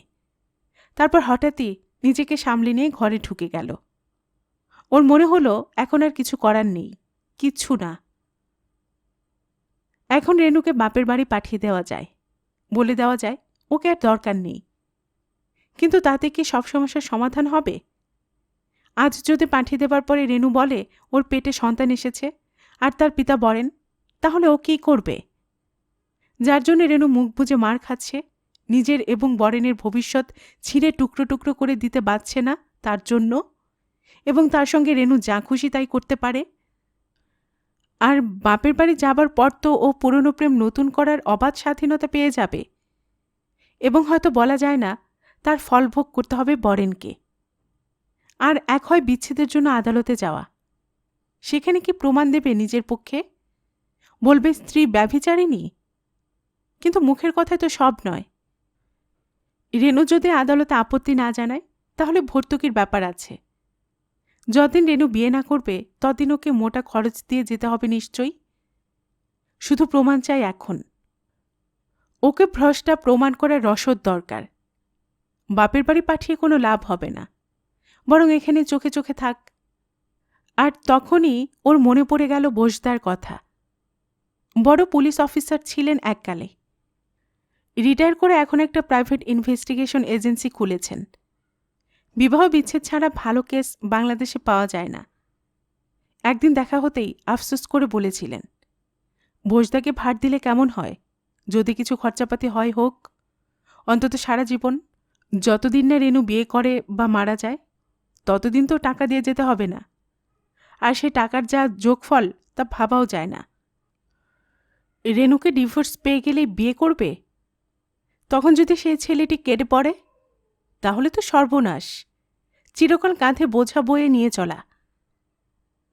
তারপর হঠাৎই নিজেকে সামলে নিয়ে ঘরে ঢুকে গেল। ওর মনে হলো এখন আর কিছু করার নেই, কিচ্ছু না। এখন রেনুকে বাপের বাড়ি পাঠিয়ে দেওয়া যায়, বলে দেওয়া যায় ওকে আর দরকার নেই। কিন্তু তাতে কি সব সমস্যার সমাধান হবে? আজ যদি পাঠিয়ে দেবার পরে রেনু বলে ওর পেটে সন্তান এসেছে আর তার পিতা বরেন, তাহলে ও কী করবে? যার জন্য রেনু মুখ বুজে মার খাচ্ছে, নিজের এবং বরেনের ভবিষ্যৎ ছিঁড়ে টুকরো টুকরো করে দিতে বাধ্ছে না তার জন্য, এবং তার সঙ্গে রেনু যা খুশি তাই করতে পারে। আর বাপের বাড়ি যাবার পর তো ও পুরনো প্রেম নতুন করার অবাধ স্বাধীনতা পেয়ে যাবে, এবং হয়তো বলা যায় না তার ফল ভোগ করতে হবে বরেনকে। আর এক হয় বিচ্ছেদের জন্য আদালতে যাওয়া, সেখানে কি প্রমাণ দেবে নিজের পক্ষে? বলবে স্ত্রী ব্যভিচারিণী। কিন্তু মুখের কথায় তো সব নয়। রেনু যদি আদালতে আপত্তি না জানায়, তাহলে ভর্তুকির ব্যাপার আছে। যতদিন রেনু বিয়ে না করবে ততদিন ওকে মোটা খরচ দিয়ে যেতে হবে নিশ্চয়ই। শুধু প্রমাণ চাই এখন। ওকে ভ্রষ্টা প্রমাণ করার রসদ দরকার। বাপের বাড়ি পাঠিয়ে কোনো লাভ হবে না, বরং এখানে চোখে চোখে থাক। আর তখনই ওর মনে পড়ে গেল বোসদার কথা। বড় পুলিশ অফিসার ছিলেন এককালে। রিটায়ার করে এখন একটা প্রাইভেট ইনভেস্টিগেশন এজেন্সি খুলেছেন। বিবাহ বিচ্ছেদ ছাড়া ভালো কেস বাংলাদেশে পাওয়া যায় না। একদিন দেখা হতেই আফসোস করে বলেছিলেন, বোসদাকে ভার দিলে কেমন হয়? যদি কিছু খরচাপাতি হয় হোক, অন্তত সারা জীবন। যতদিন না রেনু বিয়ে করে বা মারা যায় ততদিন তো টাকা দিয়ে যেতে হবে না। আর সে টাকার যা যোগফল তা ভাবাও যায় না। রেনুকে ডিভোর্স পেয়ে গেলেই বিয়ে করবে? তখন যদি সেই ছেলেটি কেটে পড়ে তাহলে তো সর্বনাশ। চিরকাল কাঁধে বোঝা বয়ে নিয়ে চলা।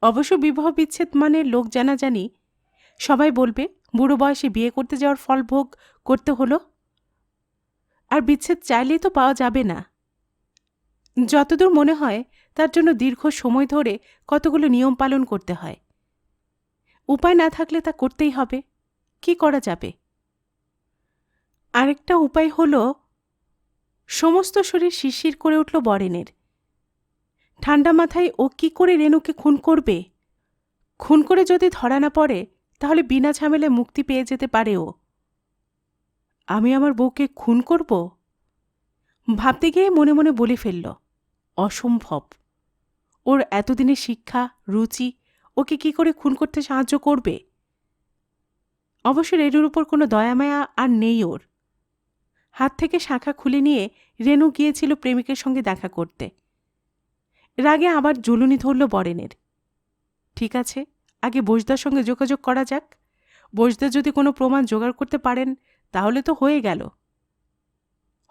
অবশ্য বিবাহ বিচ্ছেদ মানে লোক জানাজানি। সবাই বলবে বুড়ো বয়সে বিয়ে করতে যাওয়ার ফল ভোগ করতে হলো। আর বিচ্ছেদ চাইলেই তো পাওয়া যাবে না। যতদূর মনে হয় তার জন্য দীর্ঘ সময় ধরে কতগুলো নিয়ম পালন করতে হয়। উপায় না থাকলে তা করতেই হবে। কি করা যাবে? আরেকটা উপায় হল, সমস্ত শরীর শিরশির করে উঠল বরেনের। ঠান্ডা মাথায় ও কি করে রেনুকে খুন করবে? খুন করে যদি ধরা না পড়ে তাহলে বিনা ঝামেলায় মুক্তি পেয়ে যেতে পারে ও। আমি আমার বউকে খুন করব? ভাবতে গিয়ে মনে মনে বলে ফেলল, অসম্ভব। ওর এতদিনের শিক্ষা, রুচি ওকে কি করে খুন করতে সাহায্য করবে? অবশ্য রেনুর উপর কোনো দয়ামায়া আর নেই ওর। হাত থেকে শাঁখা খুলে নিয়ে রেনু গিয়েছিল প্রেমিকের সঙ্গে দেখা করতে। রাগে আবার জ্বলুনি ধরল বরেনের। ঠিক আছে, আগে বোসদার সঙ্গে যোগাযোগ করা যাক। বোসদা যদি কোনো প্রমাণ জোগাড় করতে পারেন তাহলে তো হয়ে গেল।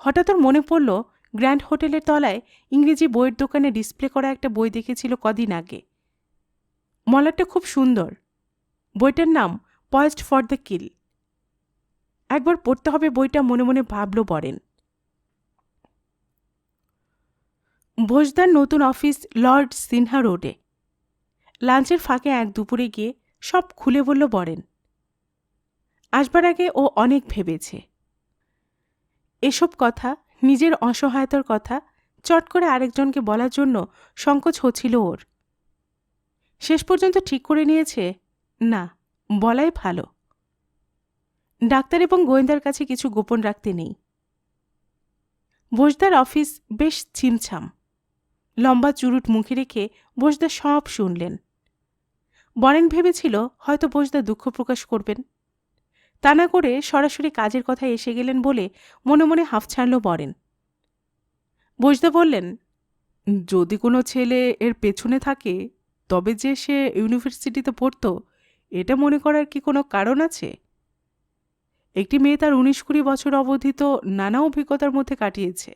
হঠাৎ ওর মনে পড়ল গ্র্যান্ড হোটেলের তলায় ইংরেজি বইয়ের দোকানে ডিসপ্লে করা একটা বই দেখেছিল কদিন আগে। মলারটা খুব সুন্দর। বইটার নাম পয়েজড ফর দ্য কিল। একবার পড়তে হবে বইটা মনে মনে ভাবল বরেন। বোসদার নতুন অফিস লর্ড সিনহা রোডে। লাঞ্চের ফাঁকে এক দুপুরে গিয়ে সব খুলে বলল বরেন। আসবার আগে ও অনেক ভেবেছে। এসব কথা, নিজের অসহায়তার কথা চট করে আরেকজনকে বলার জন্য সংকোচ হচ্ছিল ওর। শেষ পর্যন্ত ঠিক করে নিয়েছে, না, বলাই ভালো। ডাক্তার এবং গোয়েন্দার কাছে কিছু গোপন রাখতে নেই। বোসদার অফিস বেশ ছিমছাম। লম্বা চুরুট মুখে রেখে বোসদা সব শুনলেন। বরেন ভেবেছিল হয়তো বোসদা দুঃখ প্রকাশ করবেন। তা না করে সরাসরি কাজের কথা এসে গেলেন বলে মনে মনে হাঁফ ছাড়ল বরেন। বোসদা বললেন, যদি কোনো ছেলে এর পেছনে থাকে তবে যে সে ইউনিভার্সিটিতে পড়ত এটা মনে করার কি কোনো কারণ আছে? একটি মেয়ে তার 19-20 বছর অবধি তো নানা অভিজ্ঞতার মধ্যে কাটিয়েছে।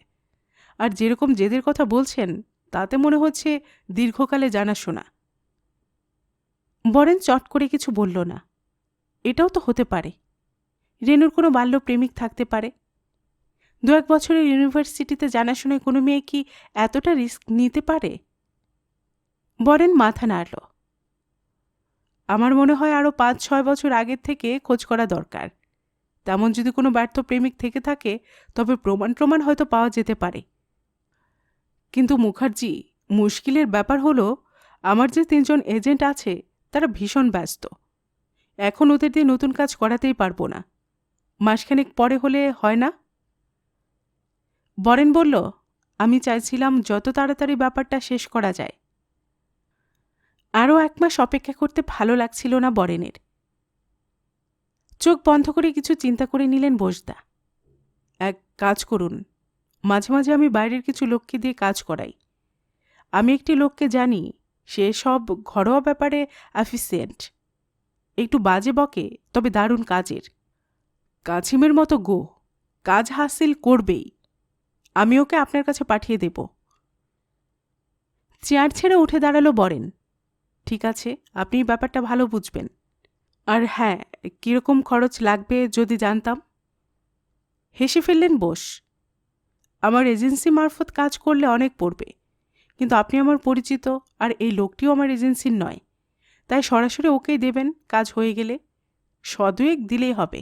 আর যেরকম জেদের কথা বলছেন তাতে মনে হচ্ছে দীর্ঘকালে জানাশোনা। বরেন চট করে কিছু বলল না। এটাও তো হতে পারে, রেনুর কোনো বাল্য প্রেমিক থাকতে পারে। 2-1 বছরের ইউনিভার্সিটিতে জানাশোনায় কোনো মেয়ে কি এতটা রিস্ক নিতে পারে? বরেন মাথা নাড়ল। আমার মনে হয় আরও 5-6 বছর আগের থেকে খোঁজ করা দরকার। তেমন যদি কোনো ব্যর্থ প্রেমিক থেকে থাকে তবে প্রমাণ হয়তো পাওয়া যেতে পারে। কিন্তু মুখার্জি, মুশকিলের ব্যাপার হলো আমার যে 3 জন এজেন্ট আছে তারা ভীষণ ব্যস্ত। এখন ওদের দিয়ে নতুন কাজ করাতেই পারবো না। মাসখানেক পরে হলে হয় না? বরেন বলল, আমি চাইছিলাম যত তাড়াতাড়ি ব্যাপারটা শেষ করা যায়। আরও 1 মাস অপেক্ষা করতে ভালো লাগছিল না বরেনের। চোখ বন্ধ করে কিছু চিন্তা করে নিলেন বোসদা। এক কাজ করুন, মাঝে মাঝে আমি বাইরের কিছু লোককে দিয়ে কাজ করাই। আমি একটি লোককে জানি, সে সব ঘরোয়া ব্যাপারে অ্যাফিসিয়েন্ট। একটু বাজে বকে, তবে দারুণ কাজের। কাছিমের মতো গো, কাজ হাসিল করবেই। আমি ওকে আপনার কাছে পাঠিয়ে দেব। চেয়ার ছেড়ে উঠে দাঁড়ালো বরেন। ঠিক আছে, আপনি ব্যাপারটা ভালো বুঝবেন। আর হ্যাঁ, কীরকম খরচ লাগবে যদি জানতাম। হেসে ফেললেন বোস। আমার এজেন্সি মারফত কাজ করলে অনেক পড়বে, কিন্তু আপনি আমার পরিচিত, আর এই লোকটিও আমার এজেন্সির নয়, তাই সরাসরি ওকেই দেবেন। কাজ হয়ে গেলে 100-2 দিলেই হবে।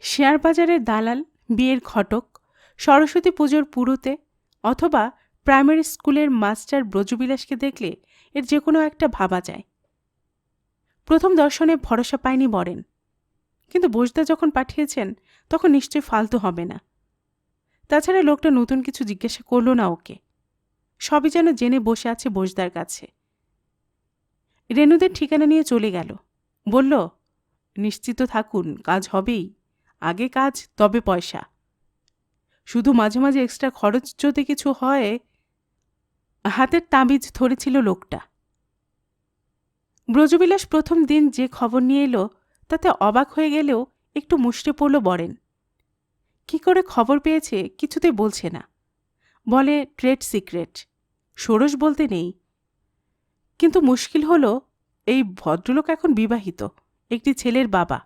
শেয়ার বাজারের দালাল, বিয়ের ঘটক, সরস্বতী পুজোর পুরোতে অথবা প্রাইমারি স্কুলের মাস্টার ব্রজবিলাসকে দেখলে এর যে কোনো একটা ভাবা যায়। প্রথম দর্শনে ভরসা পায়নি বরেন, কিন্তু বোসদা যখন পাঠিয়েছেন তখন নিশ্চয়ই ফালতু হবে না। তাছাড়া লোকটা নতুন কিছু জিজ্ঞাসা করল না ওকে, সবই যেন জেনে বসে আছে বোসদার কাছে। রেনুদের ঠিকানা নিয়ে চলে গেল, বলল, নিশ্চিত থাকুন, কাজ হবেই, আগে কাজ তবে পয়সা, শুধু মাঝে মাঝে এক্সট্রা খরচ যদি কিছু হয়। হাতের তাবিজ ধরেছিল লোকটা। ব্রজবিলাস প্রথম দিন যে খবর নিয়ে এলো তাতে অবাক হয়ে গেলেও একটু মুষড়ে পড়ল বরেন। কি করে খবর পেয়েছে কিছুতেই বলছে না, বলে ট্রেড সিক্রেট, ষোড়শ বলতে নেই। কিন্তু মুশকিল হলো এই ভদ্রলোক এখন বিবাহিত, একটি ছেলের বাবা।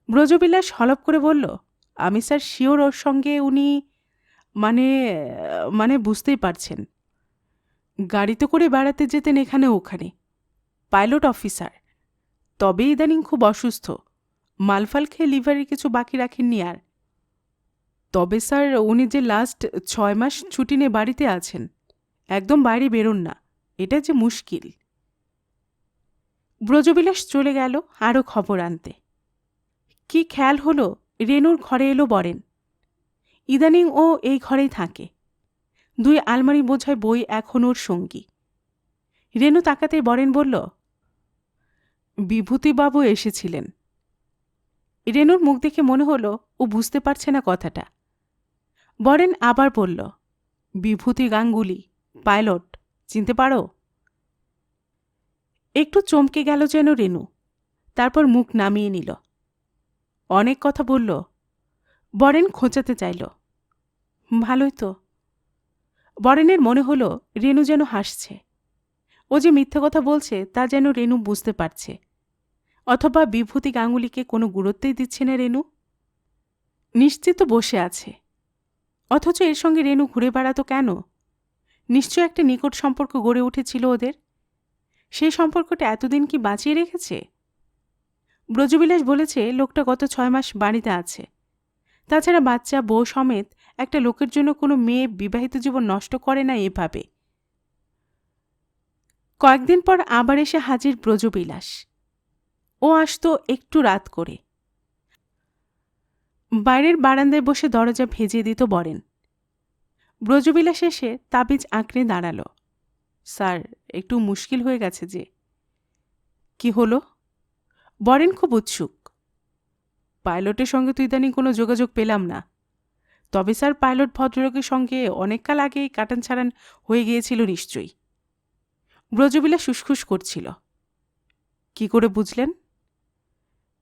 ব্রজবিলাস হলপ করে বলল, আমি স্যার শিওর ওর সঙ্গে উনি মানে মানে বুঝতেই পারছেন, গাড়িতে করে বেড়াতে যেতেন এখানে ওখানে, পাইলট অফিসার, তবে ইদানিং খুব অসুস্থ, মালফাল খেয়ে লিভারের কিছু বাকি রাখেননি আর। তবে স্যার উনি যে লাস্ট 6 মাস ছুটি নিয়ে বাড়িতে আছেন, একদম বাইরে বেরোন না, এটা যে মুশকিল। ব্রজবিলাস চলে গেল আরও খবর আনতে। কি খেয়াল হলো, রেনুর ঘরে এলো বরেন। ইদানিং ও এই ঘরেই থাকে, 2 আলমারি বোঝায় বই এখন ওর সঙ্গী। রেনু তাকাতেই বরেন বলল, বিভূতিবাবু এসেছিলেন। রেনুর মুখ দেখে মনে হলো ও বুঝতে পারছে না কথাটা। বরেন আবার বলল, বিভূতি গাঙ্গুলি, পাইলট, চিনতে পারো? একটু চমকে গেল যেন রেনু, তারপর মুখ নামিয়ে নিল। অনেক কথা বলল। বরেন খোঁচাতে চাইল, ভালোই তো। বরেনের মনে হলো রেনু যেন হাসছে, ও যে মিথ্যে কথা বলছে তা যেন রেনু বুঝতে পারছে, অথবা বিভূতি গাঙ্গুলিকে কোনো গুরুত্বই দিচ্ছে না রেনু, নিশ্চিত বসে আছে। অথচ এর সঙ্গে রেনু ঘুরে বেড়াতো কেন? নিশ্চয় একটা নিকট সম্পর্ক গড়ে উঠেছিল ওদের। সেই সম্পর্কটা এতদিন কি বাঁচিয়ে রেখেছে? ব্রজবিলাস বলেছে লোকটা গত 6 মাস বাড়িতে আছে। তাছাড়া বাচ্চা বউ সমেত একটা লোকের জন্য কোনো মেয়ে বিবাহিত জীবন নষ্ট করে না এভাবে। কয়েকদিন পর আবার এসে হাজির ব্রজবিলাস। ও আসতো একটু রাত করে। বাইরের বারান্দায় বসে দরজা ভেজিয়ে দিত বরেন। ব্রজবিলাস এসে তাবিজ আঁকড়ে দাঁড়াল। স্যার, একটু মুশকিল হয়ে গেছে যে। কি হলো? বরেন খুব উৎসুক। পাইলটের সঙ্গে তো ইদানিং কোনো যোগাযোগ পেলাম না। তবে স্যার পাইলট ভদ্রলোকের সঙ্গে অনেককাল আগেই কাটান ছাড়ান হয়ে গিয়েছিল নিশ্চয়ই। ব্রজবিলাস উসখুস করছিল। কি করে বুঝলেন?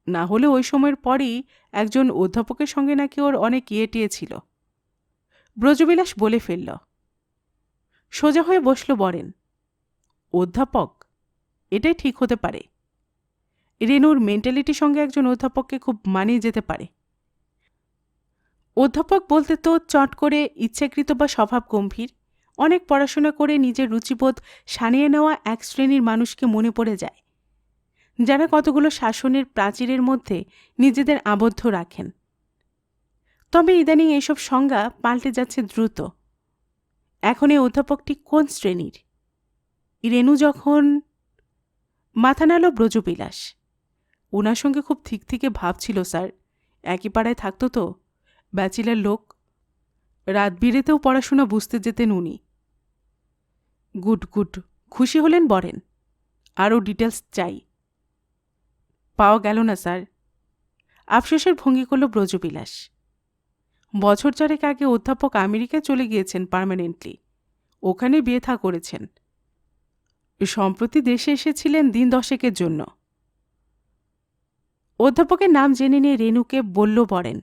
না হলে ওই সময়ের পরই একজন অধ্যাপকের সঙ্গে নাকি ওর অনেক ইয়েটিয়ে ছিল। ব্রজবিলাস বলে ফেলল। সোজা হয়ে বসল বরেন। অধ্যাপক? এটাই ঠিক হতে পারে। রেনুর মেন্টালিটির সঙ্গে একজন অধ্যাপককে খুব মানিয়ে যেতে পারে। অধ্যাপক বলতে তো চট করে ইচ্ছাকৃত বা স্বভাব গম্ভীর, অনেক পড়াশোনা করে নিজের রুচিবোধ সানিয়ে নেওয়া এক শ্রেণীর মানুষকে মনে পড়ে যায়, যারা কতগুলো শাসনের প্রাচীরের মধ্যে নিজেদের আবদ্ধ রাখেন। তবে ইদানিং এসব সংজ্ঞা পাল্টে যাচ্ছে দ্রুত। এখন এই অধ্যাপকটি কোন শ্রেণীর? রেনু যখন মাথা নাড়ল ব্রজবিলাস। ওনার সঙ্গে খুব ঠিক থেকে ভাবছিল স্যার, একই পাড়ায় থাকতো তো, ব্যাচেলার লোক, রাত বিরেতেও পড়াশোনা বুঝতে যেতেন উনি। গুড গুড, খুশি হলেন বরেন। আরও ডিটেলস চাই। পাওয়া গেল না স্যার। আফসোসের ভঙ্গি করল ব্রজবিলাস। বছর 4 আগে অধ্যাপক আমেরিকায় চলে গিয়েছেন পার্মানেন্টলি, ওখানে বিয়ে থা করেছেন। সম্প্রতি দেশে এসেছিলেন দিন 10 জন্য। অধ্যাপকের নাম জেনে নিয়ে রেনুকে বলল বরেন।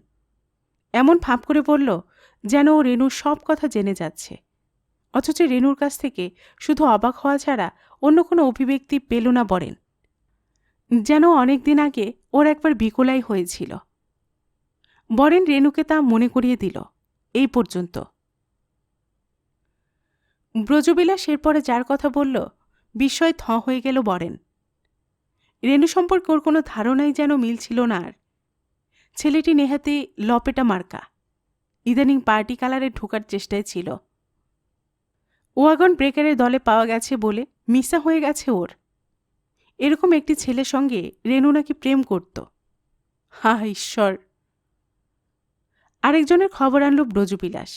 এমন ভাব করে বলল যেন ও রেনুর সব কথা জেনে যাচ্ছে, অথচ রেনুর কাছ থেকে শুধু অবাক হওয়া ছাড়া অন্য কোনো অভিব্যক্তি পেল না বরেন। যেন অনেক দিন আগে ওর একবার বিকলাই হয়েছিল। বরেন রেণুকে তা মনে করিয়ে দিল। এই পর্যন্ত। ব্রজবিলাস এরপরে যার কথা বলল, বিস্ময়ে থ হয়ে গেল বরেন। রেণু সম্পর্কে ওর কোনো ধারণাই যেন মিলছিল না আর। ছেলেটি নেহাতি লপেটা মার্কা, ইদানিং পার্টি কালারে ঢোকার চেষ্টায় ছিল। ওয়াগন ব্রেকারের দলে পাওয়া গেছে বলে মিসা হয়ে গেছে ওর। এরকম একটি ছেলের সঙ্গে রেণু নাকি প্রেম করত। হা ঈশ্বর! আরেকজনের খবর আনল ব্রজবিলাস।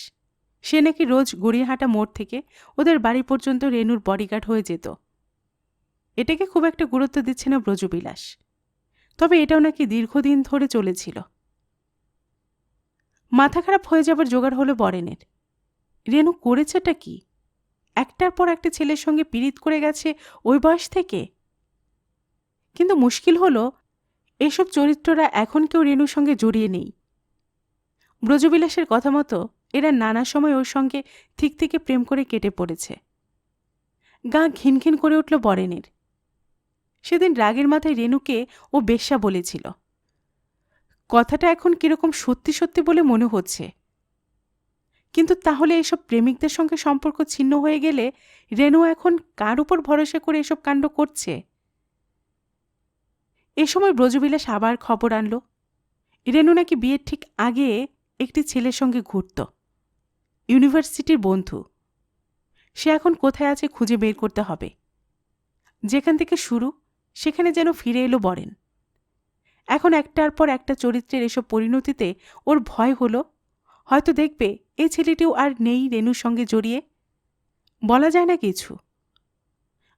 সে নাকি রোজ গড়িয়াহাটা মোড় থেকে ওদের বাড়ি পর্যন্ত রেণুর বডিগার্ড হয়ে যেত। এটাকে খুব একটা গুরুত্ব দিচ্ছে না ব্রজবিলাস, তবে এটাও নাকি দীর্ঘদিন ধরে চলেছিল। মাথা খারাপ হয়ে যাবার জোগাড় হলো বরেনের। রেণু করেছেটা কি? একটার পর একটা ছেলের সঙ্গে পীড়িত করে গেছে ওই বয়স থেকে। কিন্তু মুশকিল হলো, এসব চরিত্ররা এখন কেউ রেণুর সঙ্গে জড়িয়ে নেই। ব্রজবিলাসের কথা মতো এরা নানা সময় ওর সঙ্গে ঠিক থেকে প্রেম করে কেটে পড়েছে। গা ঘিনঘিন করে উঠল বরেনের। সেদিন রাগের মাথায় রেণুকে ও বেশ্যা বলেছিল। কথাটা এখন কিরকম সত্যি সত্যি বলে মনে হচ্ছে। কিন্তু তাহলে এসব প্রেমিকদের সঙ্গে সম্পর্ক ছিন্ন হয়ে গেলে রেণু এখন কার উপর ভরসা করে এসব কাণ্ড করছে? এ সময় ব্রজবিলাস আবার খবর আনল, রেণু নাকি বিয়ের ঠিক আগে একটি ছেলের সঙ্গে ঘুরত। ইউনিভার্সিটির বন্ধু। সে এখন কোথায় আছে খুঁজে বের করতে হবে। যেখান থেকে শুরু সেখানে যেন ফিরে এলো বরেন। এখন একটার পর একটা চরিত্রের এসব পরিণতিতে ওর ভয় হলো, হয়তো দেখবে এই ছেলেটিও আর নেই রেণুর সঙ্গে জড়িয়ে। বলা যায় না কিছু।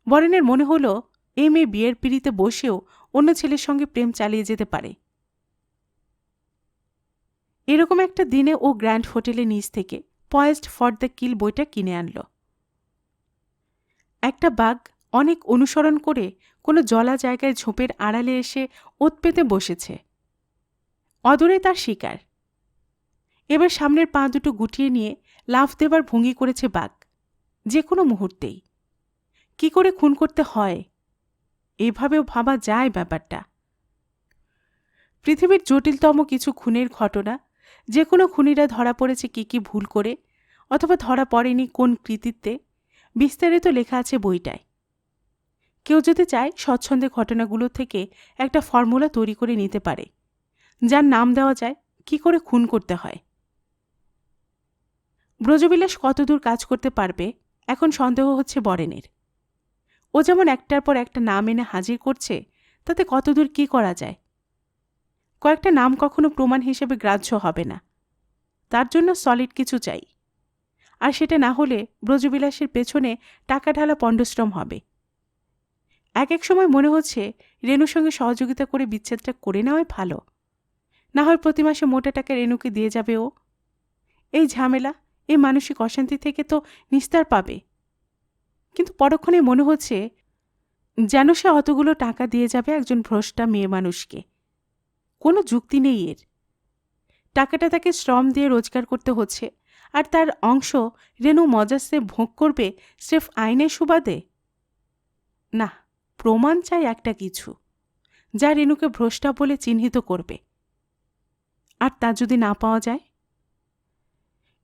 বরেনের মনে হলো, এই মেয়ে বিয়ের পিড়িতে বসেও অন্য ছেলের সঙ্গে প্রেম চালিয়ে যেতে পারে। এরকম একটা দিনে ও গ্র্যান্ড হোটেলের নিচ থেকে পয়েজড ফর দ্য কিল বইটা কিনে আনল। একটা বাঘ অনেক অনুসরণ করে কোনো জলা জায়গায় ঝোপের আড়ালে এসে ওত পেতে বসেছে। অদূরে তার শিকার। এবার সামনের পা দুটো গুটিয়ে নিয়ে লাফ দেবার ভঙ্গি করেছে বাঘ, যে কোনো মুহূর্তেই। কি করে খুন করতে হয় এভাবেও ভাবা যায় ব্যাপারটা। পৃথিবীর জটিলতম কিছু খুনের ঘটনা, যে কোনো খুনিরা ধরা পড়েছে কি ভুল করে, অথবা ধরা পড়েনি কোন কৃতিত্বে, বিস্তারিত লেখা আছে বইটায়। কেউ যদি চায় স্বচ্ছন্দে ঘটনাগুলো থেকে একটা ফর্মুলা তৈরি করে নিতে পারে, যার নাম দেওয়া যায় কি করে খুন করতে হয়। ব্রজবিলাস কতদূর কাজ করতে পারবে এখন সন্দেহ হচ্ছে বরেনের। ও যেমন একটার পর একটা নাম এনে হাজির করছে, তাতে কতদূর কি করা যায়। কয়েকটা নাম কখনো প্রমাণ হিসেবে গ্রাহ্য হবে না, তার জন্য সলিড কিছু চাই। আর সেটা না হলে ব্রজবিলাসের পেছনে টাকা ঢালা পণ্ডশ্রম হবে। এক সময় মনে হচ্ছে রেণুর সঙ্গে সহযোগিতা করে বিচ্ছেদটা করে নেওয়াই ভালো। না হয় প্রতি মাসে মোটা টাকা রেণুকে দিয়ে যাবে ও। এই ঝামেলা, এই মানসিক অশান্তি থেকে তো নিস্তার পাবে। কিন্তু পরক্ষণে মনে হচ্ছে যেন সে অতগুলো টাকা দিয়ে যাবে একজন ভ্রষ্টা মেয়ে মানুষকে। কোনো যুক্তি নেই এর। টাকাটা তাকে শ্রম দিয়ে রোজগার করতে হচ্ছে, আর তার অংশ রেণু মজাসে ভোগ করবে স্রেফ আইনের সুবাদে। না, প্রমাণ চাই একটা কিছু, যা রেণুকে ভ্রষ্টা বলে চিহ্নিত করবে। আর তা যদি না পাওয়া যায়,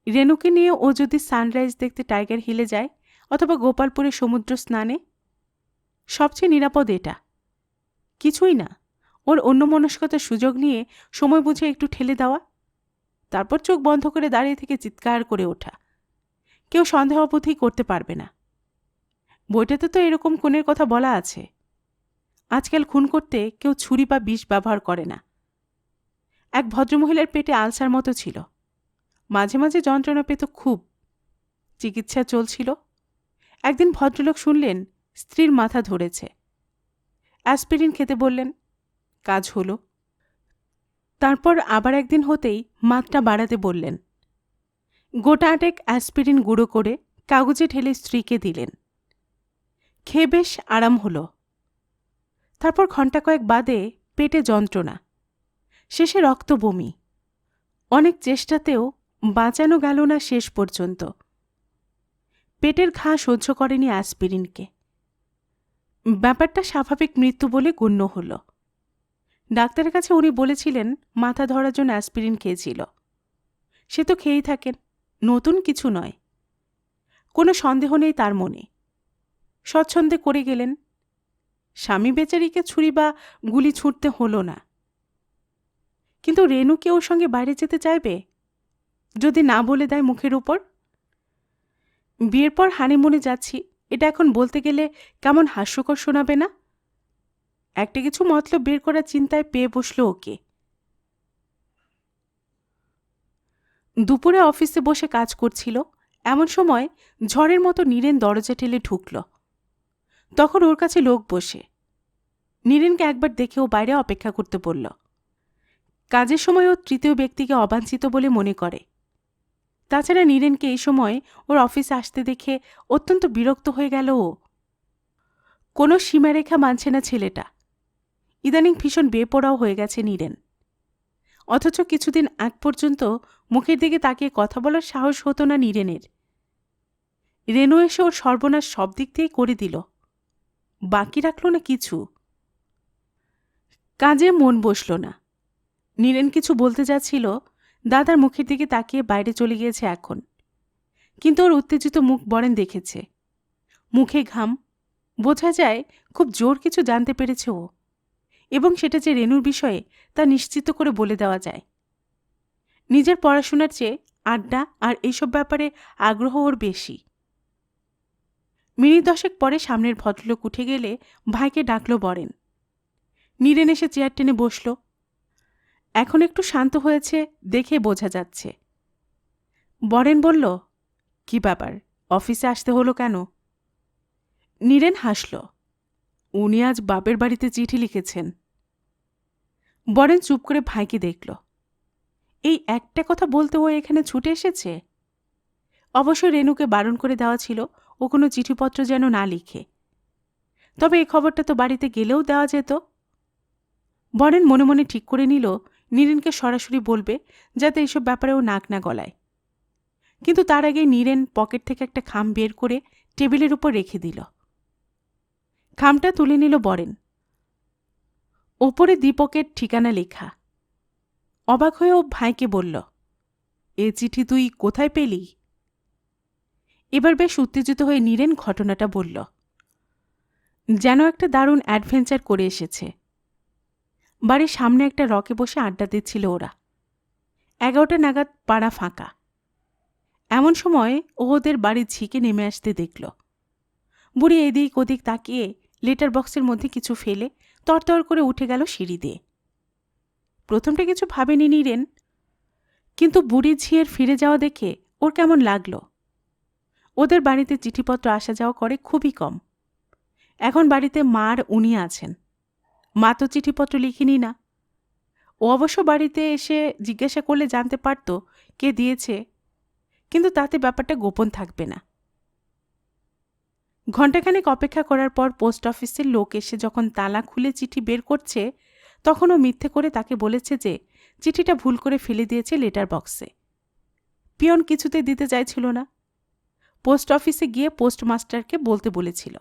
রেণুকে নিয়ে ও যদি সানরাইজ দেখতে টাইগার হিলে যায় অথবা গোপালপুরে সমুদ্র স্নানে, সবচেয়ে নিরাপদ এটা। কিছুই না, ওর অন্যমনস্কতার সুযোগ নিয়ে সময় বুঝে একটু ঠেলে দেওয়া, তারপর চোখ বন্ধ করে দাঁড়িয়ে থেকে চিৎকার করে ওঠা। কেউ সন্দেহবোধই করতে পারবে না। বইটাতে তো এরকম খুনের কথা বলা আছে। আজকাল খুন করতে কেউ ছুরি বা বিষ ব্যবহার করে না। এক ভদ্রমহিলার পেটে আলসার মতো ছিল, মাঝে মাঝে যন্ত্রণা পেত খুব। চিকিৎসা চলছিল। একদিন ভদ্রলোক শুনলেন স্ত্রীর মাথা ধরেছে। অ্যাসপিরিন খেতে বললেন, কাজ হলো। তারপর আবার একদিন হতেই মাত্রা বাড়াতে বললেন। গোটা আটেক অ্যাসপিরিন গুঁড়ো করে কাগজে ঢেলে স্ত্রীকে দিলেন। খেয়ে বেশ আরাম হলো। তারপর ঘণ্টা কয়েক বাদে পেটে যন্ত্রণা, শেষে রক্ত বমি। অনেক চেষ্টাতেও বাঁচানো গেল না শেষ পর্যন্ত। পেটের ঘা সহ্য করেনি অ্যাসপিরিনকে। ব্যাপারটা স্বাভাবিক মৃত্যু বলে গণ্য হল। ডাক্তারের কাছে উনি বলেছিলেন মাথা ধরার জন্য অ্যাসপিরিন খেয়েছিল। সে তো খেয়েই থাকেন, নতুন কিছু নয়। কোনো সন্দেহ নেই তার মনে। স্বচ্ছন্দে করে গেলেন। স্বামী বেচারিকে ছুরি বা গুলি ছুঁড়তে হলো না। কিন্তু রেণু কি ওর সঙ্গে বাইরে যেতে চাইবে যদি না বলে দেয় মুখের উপর? বিয়ের পর হানিমুনে যাচ্ছি, এটা এখন বলতে গেলে কেমন হাস্যকর শোনাবে না? একটা কিছু মতলব বের করার চিন্তায় পেয়ে বসল ওকে। দুপুরে অফিসে বসে কাজ করছিল, এমন সময় ঝড়ের মতো নীরেন দরজা ঠেলে ঢুকল। তখন ওর কাছে লোক বসে। নীরেনকে একবার দেখে ও বাইরে অপেক্ষা করতে বলল। কাজের সময় ও তৃতীয় ব্যক্তিকে অবাঞ্ছিত বলে মনে করে। তাছাড়া নীরেনকে এই সময় ওর অফিসে আসতে দেখে অত্যন্ত বিরক্ত হয়ে গেল ও। কোনো সীমারেখা মানছে না ছেলেটা। ইদানিং ভীষণ বেপরোয়া হয়ে গেছে নীরেন। অথচ কিছুদিন আগ পর্যন্ত মুখের দিকে তাকিয়ে কথা বলার সাহস হতো না নীরেনের। রেণু এসে ওর সর্বনাশ সব দিক দিয়েই করে দিল, বাকি রাখল না কিছু। কাজে মন বসল না। নীরেন কিছু বলতে যাচ্ছিল, দাদার মুখের দিকে তাকিয়ে বাইরে চলে গিয়েছে এখন। কিন্তু ওর উত্তেজিত মুখ বরেন দেখেছে। মুখে ঘাম, বোঝা যায় খুব জোর কিছু জানতে পেরেছে ও, এবং সেটা যে রেণুর বিষয়ে তা নিশ্চিত করে বলে দেওয়া যায়। নিজের পড়াশোনার চেয়ে আড্ডা আর এইসব ব্যাপারে আগ্রহ ওর বেশি। মিনিট 10 পরে সামনের ভদ্রলোক উঠে গেলে ভাইকে ডাকল বরেন। নীরেন এসে চেয়ার টেনে বসল। এখন একটু শান্ত হয়েছে দেখে বোঝা যাচ্ছে। বরেন বলল, কি ব্যাপার, অফিসে আসতে হলো কেন? নীরেন হাসল। উনি আজ বাপের বাড়িতে চিঠি লিখেছেন। বরেন চুপ করে ভাইকে দেখল। এই একটা কথা বলতে ও এখানে ছুটে এসেছে। অবশ্য রেণুকে বারণ করে দেওয়া ছিল ও কোনো চিঠিপত্র যেন না লিখে। তবে এই খবরটা তো বাড়িতে গেলেও দেওয়া যেত। বরেন মনে মনে ঠিক করে নিল নীরেনকে সরাসরি বলবে, যাতে এসব ব্যাপারে ও নাক না গলায়। কিন্তু তার আগে নীরেন পকেট থেকে একটা খাম বের করে টেবিলের উপর রেখে দিল। খামটা তুলে নিল বরেন। ওপরে দীপকের ঠিকানা লেখা। অবাক হয়ে ও ভাইকে বলল, এ চিঠি তুই কোথায় পেলি? এবার বেশ উত্তেজিত হয়ে নীরেন ঘটনাটা বলল। যেন একটা দারুণ অ্যাডভেঞ্চার করে এসেছে। বাড়ির সামনে একটা রকে বসে আড্ডা দিচ্ছিল ওরা। 11টা নাগাদ পাড়া ফাঁকা। এমন সময় ও ওদের বাড়ির ঝিকে নেমে আসতে দেখল। বুড়ি এদিক ওদিক তাকিয়ে লেটার বক্সের মধ্যে কিছু ফেলে তরতর করে উঠে গেল সিঁড়ি দিয়ে। প্রথমটা কিছু ভাবেনি নীরেন, কিন্তু বুড়ির ঝিয়ের ফিরে যাওয়া দেখে ওর কেমন লাগল। ওদের বাড়িতে চিঠিপত্র আসা যাওয়া করে খুবই কম। এখন বাড়িতে মা আর উনি আছেন। মা তো চিঠিপত্র লিখিনি না। ও অবশ্য বাড়িতে এসে জিজ্ঞাসা করলে জানতে পারত কে দিয়েছে, কিন্তু তাতে ব্যাপারটা গোপন থাকবে না। ঘণ্টাখানেক অপেক্ষা করার পর পোস্ট অফিসের লোক এসে যখন তালা খুলে চিঠি বের করছে, তখন ও মিথ্যে করে তাকে বলেছে যে চিঠিটা ভুল করে ফেলে দিয়েছে লেটার বক্সে। পিয়ন কিছুতে দিতে চাইছিল না। পোস্ট অফিসে গিয়ে পোস্টমাস্টারকে বলতে বলেছিল।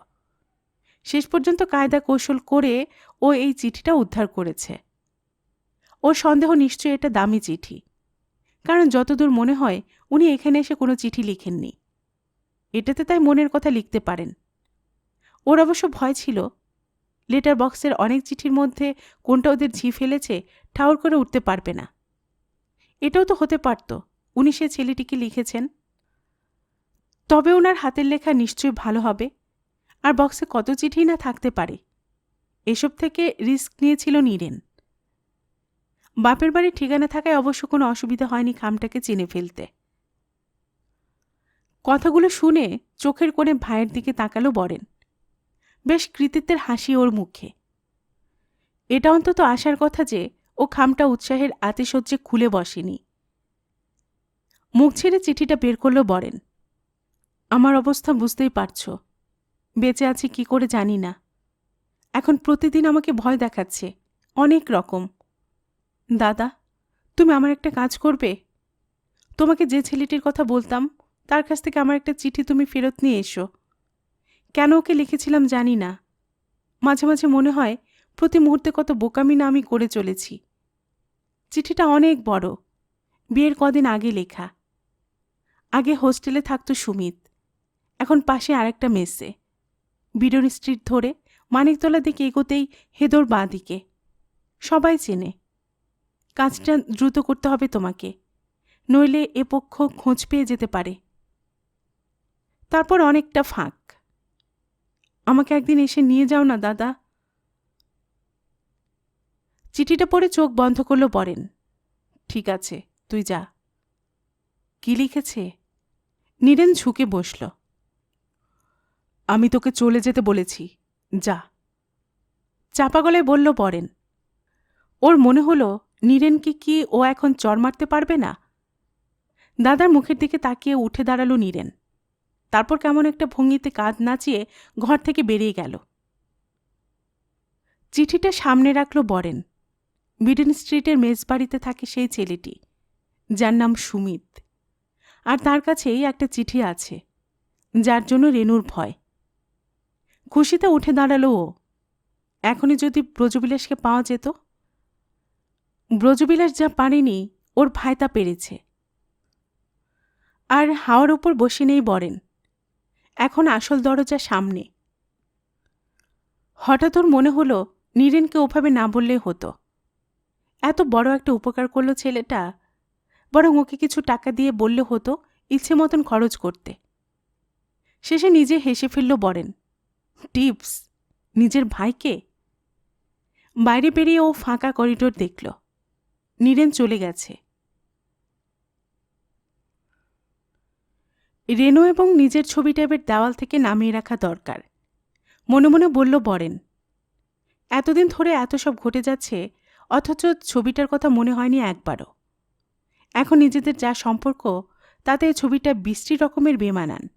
শেষ পর্যন্ত কায়দা কৌশল করে ও এই চিঠিটা উদ্ধার করেছে। ওর সন্দেহ নিশ্চয়ই এটা দামি চিঠি, কারণ যতদূর মনে হয় উনি এখানে এসে কোনো চিঠি লিখেননি। এটাতে তাই মনের কথা লিখতে পারেন। ওর অবশ্য ভয় ছিল লেটার বক্সের অনেক চিঠির মধ্যে কোনটা ওদের ঝি ফেলেছে ঠাউর করে উঠতে পারবে না। এটাও তো হতে পারত উনি সে ছেলেটিকে লিখেছেন। তবে ওনার হাতের লেখা নিশ্চয়ই ভালো হবে, আর বক্সে কত চিঠি না থাকতে পারে। এসব থেকে রিস্ক নিয়েছিল নীরেন। বাপের বাড়ির ঠিকানা থাকায় অবশ্য কোনো অসুবিধা হয়নি খামটাকে চিনে ফেলতে। কথাগুলো শুনে চোখের কোণে ভাইয়ের দিকে তাকালো বরেন। বেশ কৃতিত্বের হাসি ওর মুখে। এটা অন্তত আসার কথা যে ও খামটা উৎসাহের আতিশয্যে খুলে বসেনি। মুখ ছেড়ে চিঠিটা বের করল বরেন। আমার অবস্থা বুঝতেই পারছ। বেঁচে আছি কি করে জানি না। এখন প্রতিদিন আমাকে ভয় দেখাচ্ছে, অনেক রকম। দাদা, তুমি আমার একটা কাজ করবে? তোমাকে যে ছেলেটির কথা বলতাম তার কাছ থেকে আমার একটা চিঠি তুমি ফেরত নিয়ে এসো। কেন ওকে লিখেছিলাম জানি না। মাঝে মাঝে মনে হয় প্রতি মুহূর্তে কত বোকামি না আমি করে চলেছি। চিঠিটা অনেক বড়, বিয়ের কদিন আগে লেখা। আগে হোস্টেলে থাকত সুমিত, এখন পাশে আরেকটা মেসে। বিডন স্ট্রিট ধরে মানিকতলা দিকে এগোতেই হেদর বাঁ দিকে। সবাই চেনে। কাজটা দ্রুত করতে হবে তোমাকে, নইলে এ পক্ষ খোঁজ পেয়ে যেতে পারে। তারপর অনেকটা ফাঁক। আমাকে একদিন এসে নিয়ে যাও না দাদা। চিঠিটা পড়ে চোখ বন্ধ করল বরেন। ঠিক আছে, তুই যা। কি লিখেছে? নীরেন ঝুঁকে বসল। আমি তোকে চলে যেতে বলেছি, যা। চাপা গলায় বলল বরেন। ওর মনে হলো নীরেনকে কি ও এখন চড় মারতে পারবে না। দাদার মুখের দিকে তাকিয়ে উঠে দাঁড়ালো নীরেন। তারপর কেমন একটা ভঙ্গিতে কাঁধ নাচিয়ে ঘর থেকে বেরিয়ে গেল। চিঠিটা সামনে রাখল বরেন। বিডন স্ট্রিটের মেজবাড়িতে থাকে সেই ছেলেটি, যার নাম সুমিত। আর তার কাছেই একটা চিঠি আছে, যার জন্য রেনুর ভয়। খুশিতে উঠে দাঁড়ালো ও। এখনই যদি ব্রজবিলাসকে পাওয়া যেত। ব্রজবিলাস যা পারেনি, ওর ভাই তা পেরেছে। আর হাওয়ার উপর বসে নেই বরেন। এখন আসল দরজা সামনে। হঠাৎ ওর মনে হলো নীরেনকে ওভাবে না বললে হতো। এত বড় একটা উপকার করল ছেলেটা, বরং ওকে কিছু টাকা দিয়ে বললে হতো ইচ্ছে মতন খরচ করতে। শেষে নিজে হেসে ফেলল বরেন। টিপস নিজের ভাইকে। বাইরে বেরিয়ে ও ফাঁকা করিডোর দেখল। নীরেন চলে গেছে। রেনু এবং নিজের ছবিটা এবার দেওয়াল থেকে নামিয়ে রাখা দরকার, মনে মনে বলল বরেন। এতদিন ধরে এত সব ঘটে যাচ্ছে, অথচ ছবিটার কথা মনে হয়নি একবারও। এখন নিজেদের যা সম্পর্ক, তাতে ছবিটা বিশ্রী রকমের বেমানান।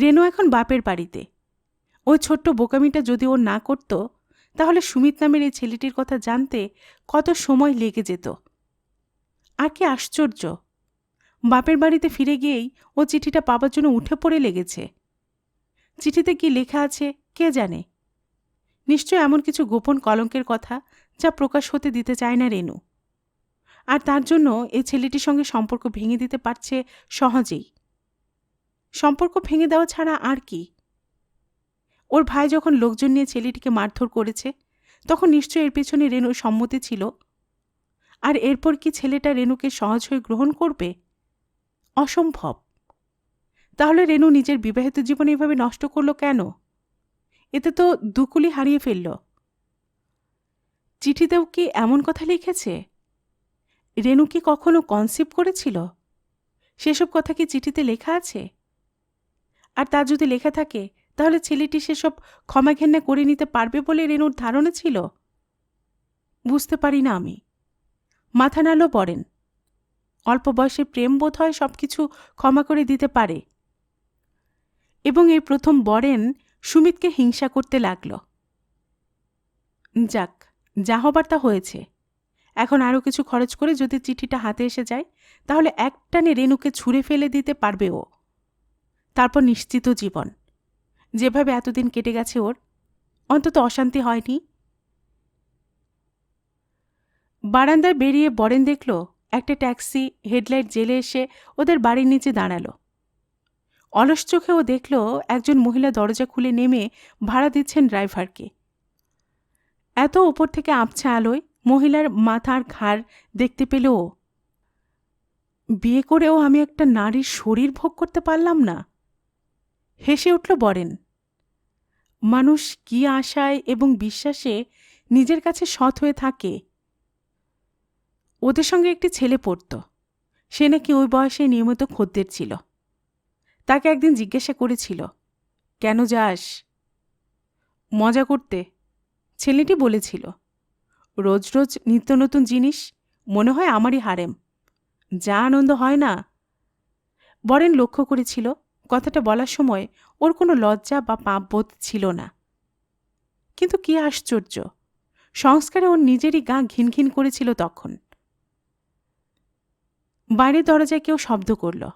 রেনু এখন বাপের বাড়িতে। ওই ছোট্ট বোকামিটা যদি ও না করত, তাহলে সুমিত নামের এই ছেলেটির কথা জানতে কত সময় লেগে যেত। আর কি আশ্চর্য, বাপের বাড়িতে ফিরে গিয়েই ও চিঠিটা পাবার জন্য উঠে পড়ে লেগেছে। চিঠিতে কি লেখা আছে কে জানে। নিশ্চয় এমন কিছু গোপন কলঙ্কের কথা, যা প্রকাশ হতে দিতে চায় না রেনু। আর তার জন্য এই ছেলেটির সঙ্গে সম্পর্ক ভেঙে দিতে পারছে সহজেই। সম্পর্ক ভেঙে দেওয়া ছাড়া আর কি। ওর ভাই যখন লোকজন নিয়ে ছেলেটিকে মারধর করেছে, তখন নিশ্চয় এর পেছনে রেনুর সম্মতি ছিল। আর এরপর কি ছেলেটা রেনুকে সহজ হয়ে গ্রহণ করবে? অসম্ভব। তাহলে রেনু নিজের বিবাহিত জীবন এভাবে নষ্ট করল কেন? এতে তো দুকুলি হারিয়ে ফেলল। চিঠিতেও কি এমন কথা লিখেছে? রেনু কি কখনো কনসিভ করেছিল? সেসব কথা কি চিঠিতে লেখা আছে? আর তা যদি লেখা থাকে, তাহলে ছেলেটি সেসব ক্ষমাঘেন্না করে নিতে পারবে বলে রেনুর ধারণা ছিল? বুঝতে পারি না আমি। মাথা নাড়ল বরেন। অল্প বয়সে প্রেম বোধ হয় সবকিছু ক্ষমা করে দিতে পারে। এবং এই প্রথম বরেন সুমিতকে হিংসা করতে লাগল। যাক, যা হবার তা হয়েছে। এখন আরও কিছু খরচ করে যদি চিঠিটা হাতে এসে যায়, তাহলে একটানে রেনুকে ছুঁড়ে ফেলে দিতে পারবে ও। তারপর নিশ্চিত জীবন। যেভাবে এতদিন কেটে গেছে ওর, অন্তত অশান্তি হয়নি। বারান্দায় বেরিয়ে বরেন দেখল একটা ট্যাক্সি হেডলাইট জ্বেলে এসে ওদের বাড়ির নিচে দাঁড়াল। অলস চোখে ও দেখল একজন মহিলা দরজা খুলে নেমে ভাড়া দিচ্ছেন ড্রাইভারকে। এত উপর থেকে আবছা আলোয় মহিলার মাথার ঘাড় দেখতে পেল ও। বিয়ে করেও আমি একটা নারীর শরীর ভোগ করতে পারলাম না। হেসে উঠল বরেন। মানুষ কি আশায় এবং বিশ্বাসে নিজের কাছে সৎ হয়ে থাকে। ওদের সঙ্গে একটি ছেলে পড়ত। সে নাকি ওই বয়সে নিয়মিত খদ্দের ছিল। তাকে একদিন জিজ্ঞাসা করেছিল, কেন যাস? মজা করতে, ছেলেটি বলেছিল। রোজ রোজ নিত্য নতুন জিনিস, মনে হয় আমারই হারেম। যা আনন্দ হয় না। বরেন লক্ষ্য করেছিল কথাটা বলার সময় ওর কোনো লজ্জা বা পাপবোধ ছিল না। কিন্তু কি আশ্চর্য, সংস্কারে ওর নিজেরই গা ঘিনঘিন করেছিল তখন। বাইরের দরজায় কেউ শব্দ করল।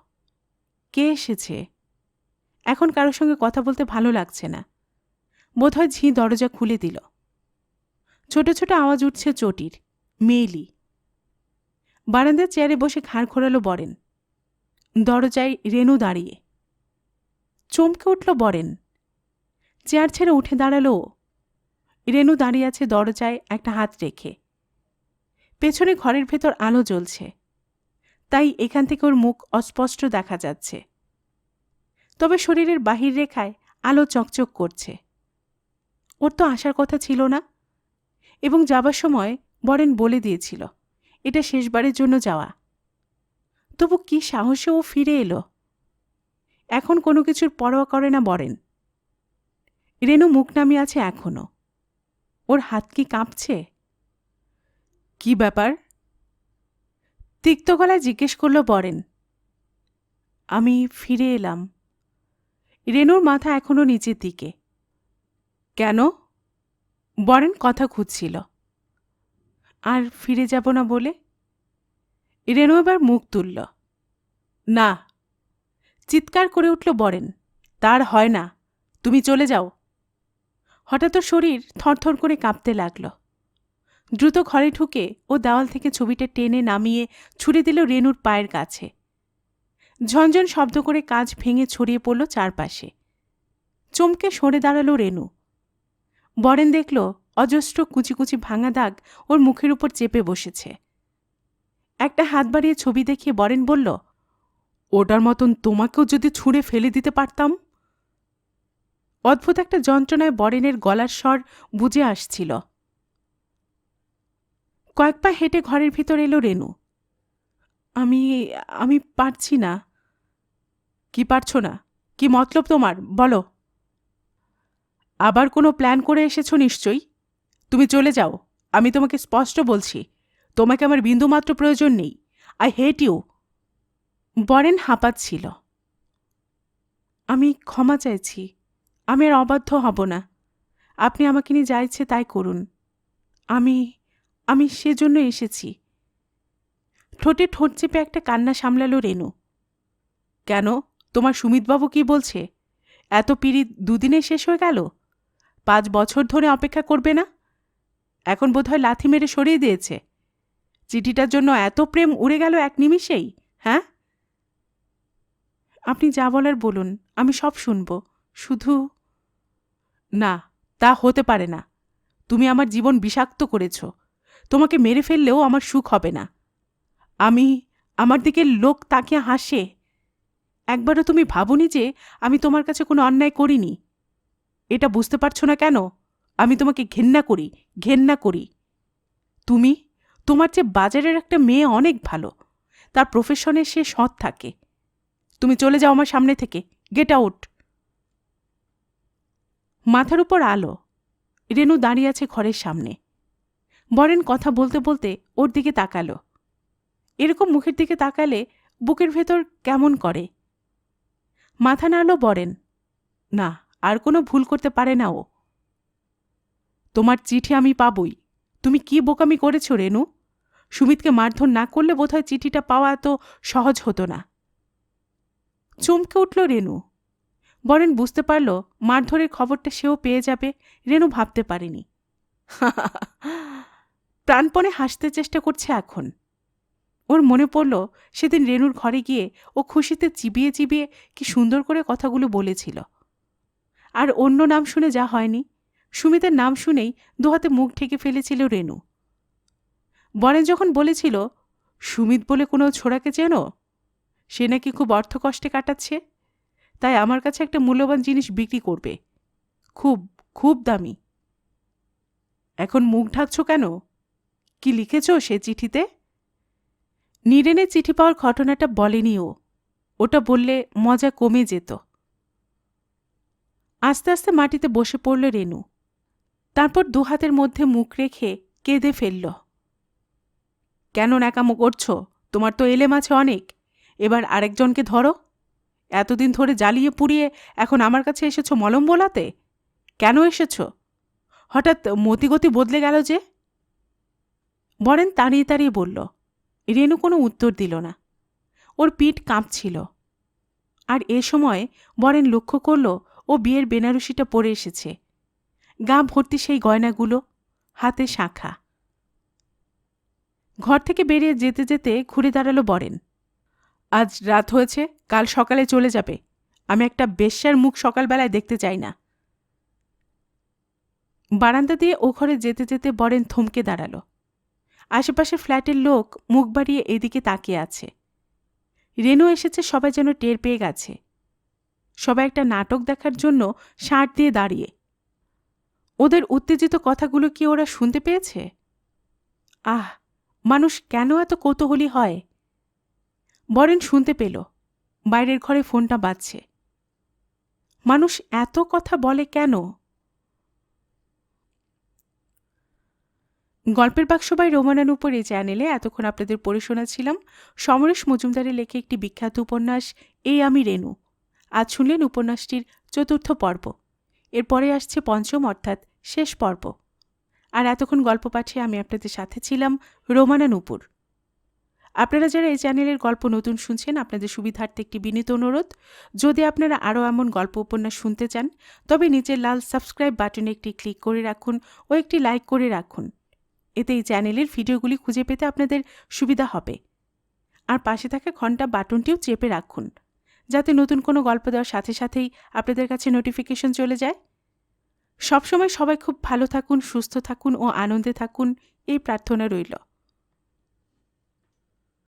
কে এসেছে? এখন কারোর সঙ্গে কথা বলতে ভালো লাগছে না। বোধহয় ঝি দরজা খুলে দিল। ছোট ছোট আওয়াজ উঠছে চটির, মেয়েলি। বারান্দার চেয়ারে বসে ঘাড় ঘোরালো বরেন। দরজায় রেনু দাঁড়িয়ে। চমকে উঠল বরেন। চেয়ার ছেড়ে উঠে দাঁড়ালো। রেনু দাঁড়িয়ে আছে দরজায় একটা হাত রেখে। পেছনে ঘরের ভেতর আলো জ্বলছে, তাই এখান থেকে ওর মুখ অস্পষ্ট দেখা যাচ্ছে। তবে শরীরের বাহির রেখায় আলো চকচক করছে। ওর তো আসার কথা ছিল না, এবং যাবার সময় বরেন বলে দিয়েছিল এটা শেষবারের জন্য যাওয়া। তবু কি সাহসে ও ফিরে এলো। এখন কোনো কিছুর পরোয়া করে না বরেন। রেনু মুখ নামিয়ে আছে এখনো। ওর হাত কি কাঁপছে? কি ব্যাপার? তিক্ত গলায় জিজ্ঞেস করল বরেন। আমি ফিরে এলাম। রেনুর মাথা এখনো নিচের দিকে। কেন? বরেন কথা খুঁজছিল। আর ফিরে যাব না বলে? রেনু এবার মুখ তুলল। না। চিৎকার করে উঠল বরেন। তার হয় না, তুমি চলে যাও। হঠাৎ ওর শরীর থরথর করে কাঁপতে লাগল। দ্রুত ঘরে ঢুকে ও দেওয়াল থেকে ছবিটা টেনে নামিয়ে ছুঁড়ে দিল রেনুর পায়ের কাছে। ঝনঝন শব্দ করে কাঁচ ভেঙে ছড়িয়ে পড়ল চারপাশে। চমকে সরে দাঁড়ালো রেনু। বরেন দেখল অজস্র কুচি কুচি ভাঙা দাগ ওর মুখের উপর চেপে বসেছে। একটা হাত বাড়িয়ে ছবি দেখিয়ে বরেন বলল, ওটার মতন তোমাকেও যদি ছুঁড়ে ফেলে দিতে পারতাম। অদ্ভুত একটা যন্ত্রণায় বরেনের গলার স্বর বুঝে আসছিল। কয়েক পা হেঁটে ঘরের ভিতর এলো রেনু। আমি আমি পারছি না। কি পারছ না? কি মতলব তোমার, বলো। আবার কোনো প্ল্যান করে এসেছ নিশ্চয়ই। তুমি চলে যাও। আমি তোমাকে স্পষ্ট বলছি, তোমাকে আমার বিন্দুমাত্র প্রয়োজন নেই। I hate you. বরেন হাঁপাচ্ছিল। আমি ক্ষমা চাইছি। আমি আর অবাধ্য হব না। আপনি আমাকে নিয়ে যা ইচ্ছে তাই করুন। আমি আমি সেজন্য এসেছি। ঠোঁটে ঠোঁট চেপে একটা কান্না সামলালো রেনু। কেন? তোমার সুমিতবাবু কি বলছে? এত পিরিত দুদিনে শেষ হয়ে গেল? 5 বছর ধরে অপেক্ষা করবে না? এখন বোধহয় লাথি মেরে সরিয়ে দিয়েছে। চিঠিটার জন্য এত প্রেম উড়ে গেল এক নিমিষেই, হ্যাঁ? আপনি যা বলার বলুন, আমি সব শুনব। শুধু না, তা হতে পারে না। তুমি আমার জীবন বিষাক্ত করেছ। তোমাকে মেরে ফেললেও আমার সুখ হবে না। আমার দিকে লোক তাকিয়ে হাসে। একবারও তুমি ভাবনি যে আমি তোমার কাছে কোনো অন্যায় করিনি? এটা বুঝতে পারছো না কেন? আমি তোমাকে ঘেন্না করি, ঘেন্না করি। তোমার চেয়ে বাজারের একটা মেয়ে অনেক ভালো। তার প্রফেশনে সে সৎ থাকে। তুমি চলে যাও আমার সামনে থেকে। Get out. মাথার উপর আলো। রেনু দাঁড়িয়ে আছে ঘরের সামনে। বরেন কথা বলতে বলতে ওর দিকে তাকালো। এরকম মুখের দিকে তাকালে বুকের ভেতর কেমন করে। মাথা নাড়ল বরেন। না, আর কোনো ভুল করতে পারে না ও। তোমার চিঠি আমি পাবই। তুমি কি বোকামি করেছ রেনু? সুমিতকে মারধর না করলে বোধহয় চিঠিটা পাওয়া এত সহজ হতো না। চমকে উঠল রেনু। বরেন বুঝতে পারল মারধরের খবরটা সেও পেয়ে যাবে। রেনু ভাবতে পারেনি। প্রাণপণে হাসতে চেষ্টা করছে এখন। ওর মনে পড়ল সেদিন রেনুর ঘরে গিয়ে ও খুশিতে চিবিয়ে চিবিয়ে কি সুন্দর করে কথাগুলো বলেছিল। আর অন্য নাম শুনে যা হয়নি, সুমিতের নাম শুনেই দুহাতে মুখ ঢেকে ফেলেছিল রেনু। বরেন যখন বলেছিল সুমিত বলে কোনো ছোড়াকে চেনো, সে নাকি খুব অর্থকষ্টে কাটাচ্ছে, তাই আমার কাছে একটা মূল্যবান জিনিস বিক্রি করবে, খুব খুব দামি। এখন মুখ ঢাকছ কেন? কি লিখেছ সে চিঠিতে? নীরেনের চিঠি পাওয়ার ঘটনাটা বলেনি ও। ওটা বললে মজা কমে যেত। আস্তে আস্তে মাটিতে বসে পড়ল রেনু। তারপর দুহাতের মধ্যে মুখ রেখে কেঁদে ফেলল। কেন ন্যাকামো করছ? তোমার তো এলেম আছে অনেক। এবার আরেকজনকে ধরো। এতদিন ধরে জ্বালিয়ে পুড়িয়ে এখন আমার কাছে এসেছ মলম বোলাতে? কেন এসেছ? হঠাৎ মতিগতি বদলে গেল যে? বরেন তাড়িয়ে তাড়িয়ে বলল। রেনু কোনো উত্তর দিল না। ওর পিঠ কাঁপছিল। আর এ সময় বরেন লক্ষ্য করল ও বিয়ের বেনারসিটা পরে এসেছে। গা ভর্তি সেই গয়নাগুলো, হাতে শাঁখা। ঘর থেকে বেরিয়ে যেতে যেতে ঘুরে দাঁড়ালো বরেন। আজ রাত হয়েছে, কাল সকালে চলে যাবে। আমি একটা বেশ্যার মুখ সকালবেলায় দেখতে চাই না। বারান্দা দিয়ে ও ঘরে যেতে যেতে বরেন থমকে দাঁড়াল। আশেপাশে ফ্ল্যাটের লোক মুখ বাড়িয়ে এদিকে তাকিয়ে আছে। রেনু এসেছে সবাই যেন টের পেয়ে গেছে। সবাই একটা নাটক দেখার জন্য ষাঁড় দিয়ে দাঁড়িয়ে। ওদের উত্তেজিত কথাগুলো কি ওরা শুনতে পেয়েছে? আহ, মানুষ কেন এত কৌতূহলী হয়? বরেন শুনতে পেল বাইরের ঘরে ফোনটা বাজছে। মানুষ এত কথা বলে কেন? গল্পের বাক্স বাই রোমানার উপর এই চ্যানেলে এতক্ষণ আপনাদের পড়ে শোনাচ্ছিলাম সমরেশ মজুমদারের লেখা একটি বিখ্যাত উপন্যাস এই আমি রেনু। আজ শুনলেন উপন্যাসটির ৪র্থ পর্ব। এরপরে আসছে ৫ম অর্থাৎ শেষ পর্ব। আর এতক্ষণ গল্প পাঠে আমি আপনাদের সাথে ছিলাম রোমানা নূপুর। আপনারা যারা এই চ্যানেলের গল্প নতুন শুনছেন, আপনাদের সুবিধার্থে একটি বিনীত অনুরোধ, যদি আপনারা আরও এমন গল্প উপন্যাস শুনতে চান তবে নিচের লাল সাবস্ক্রাইব বাটনে একটি ক্লিক করে রাখুন ও একটি লাইক করে রাখুন। এতে এই চ্যানেলের ভিডিওগুলি খুঁজে পেতে আপনাদের সুবিধা হবে। আর পাশে থাকা ঘন্টা বাটনটিও চেপে রাখুন, যাতে নতুন কোনো গল্প দেওয়ার সাথে সাথেই আপনাদের কাছে নোটিফিকেশন চলে যায়। সবসময় সবাই খুব ভালো থাকুন, সুস্থ থাকুন ও আনন্দে থাকুন, এই প্রার্থনা রইল।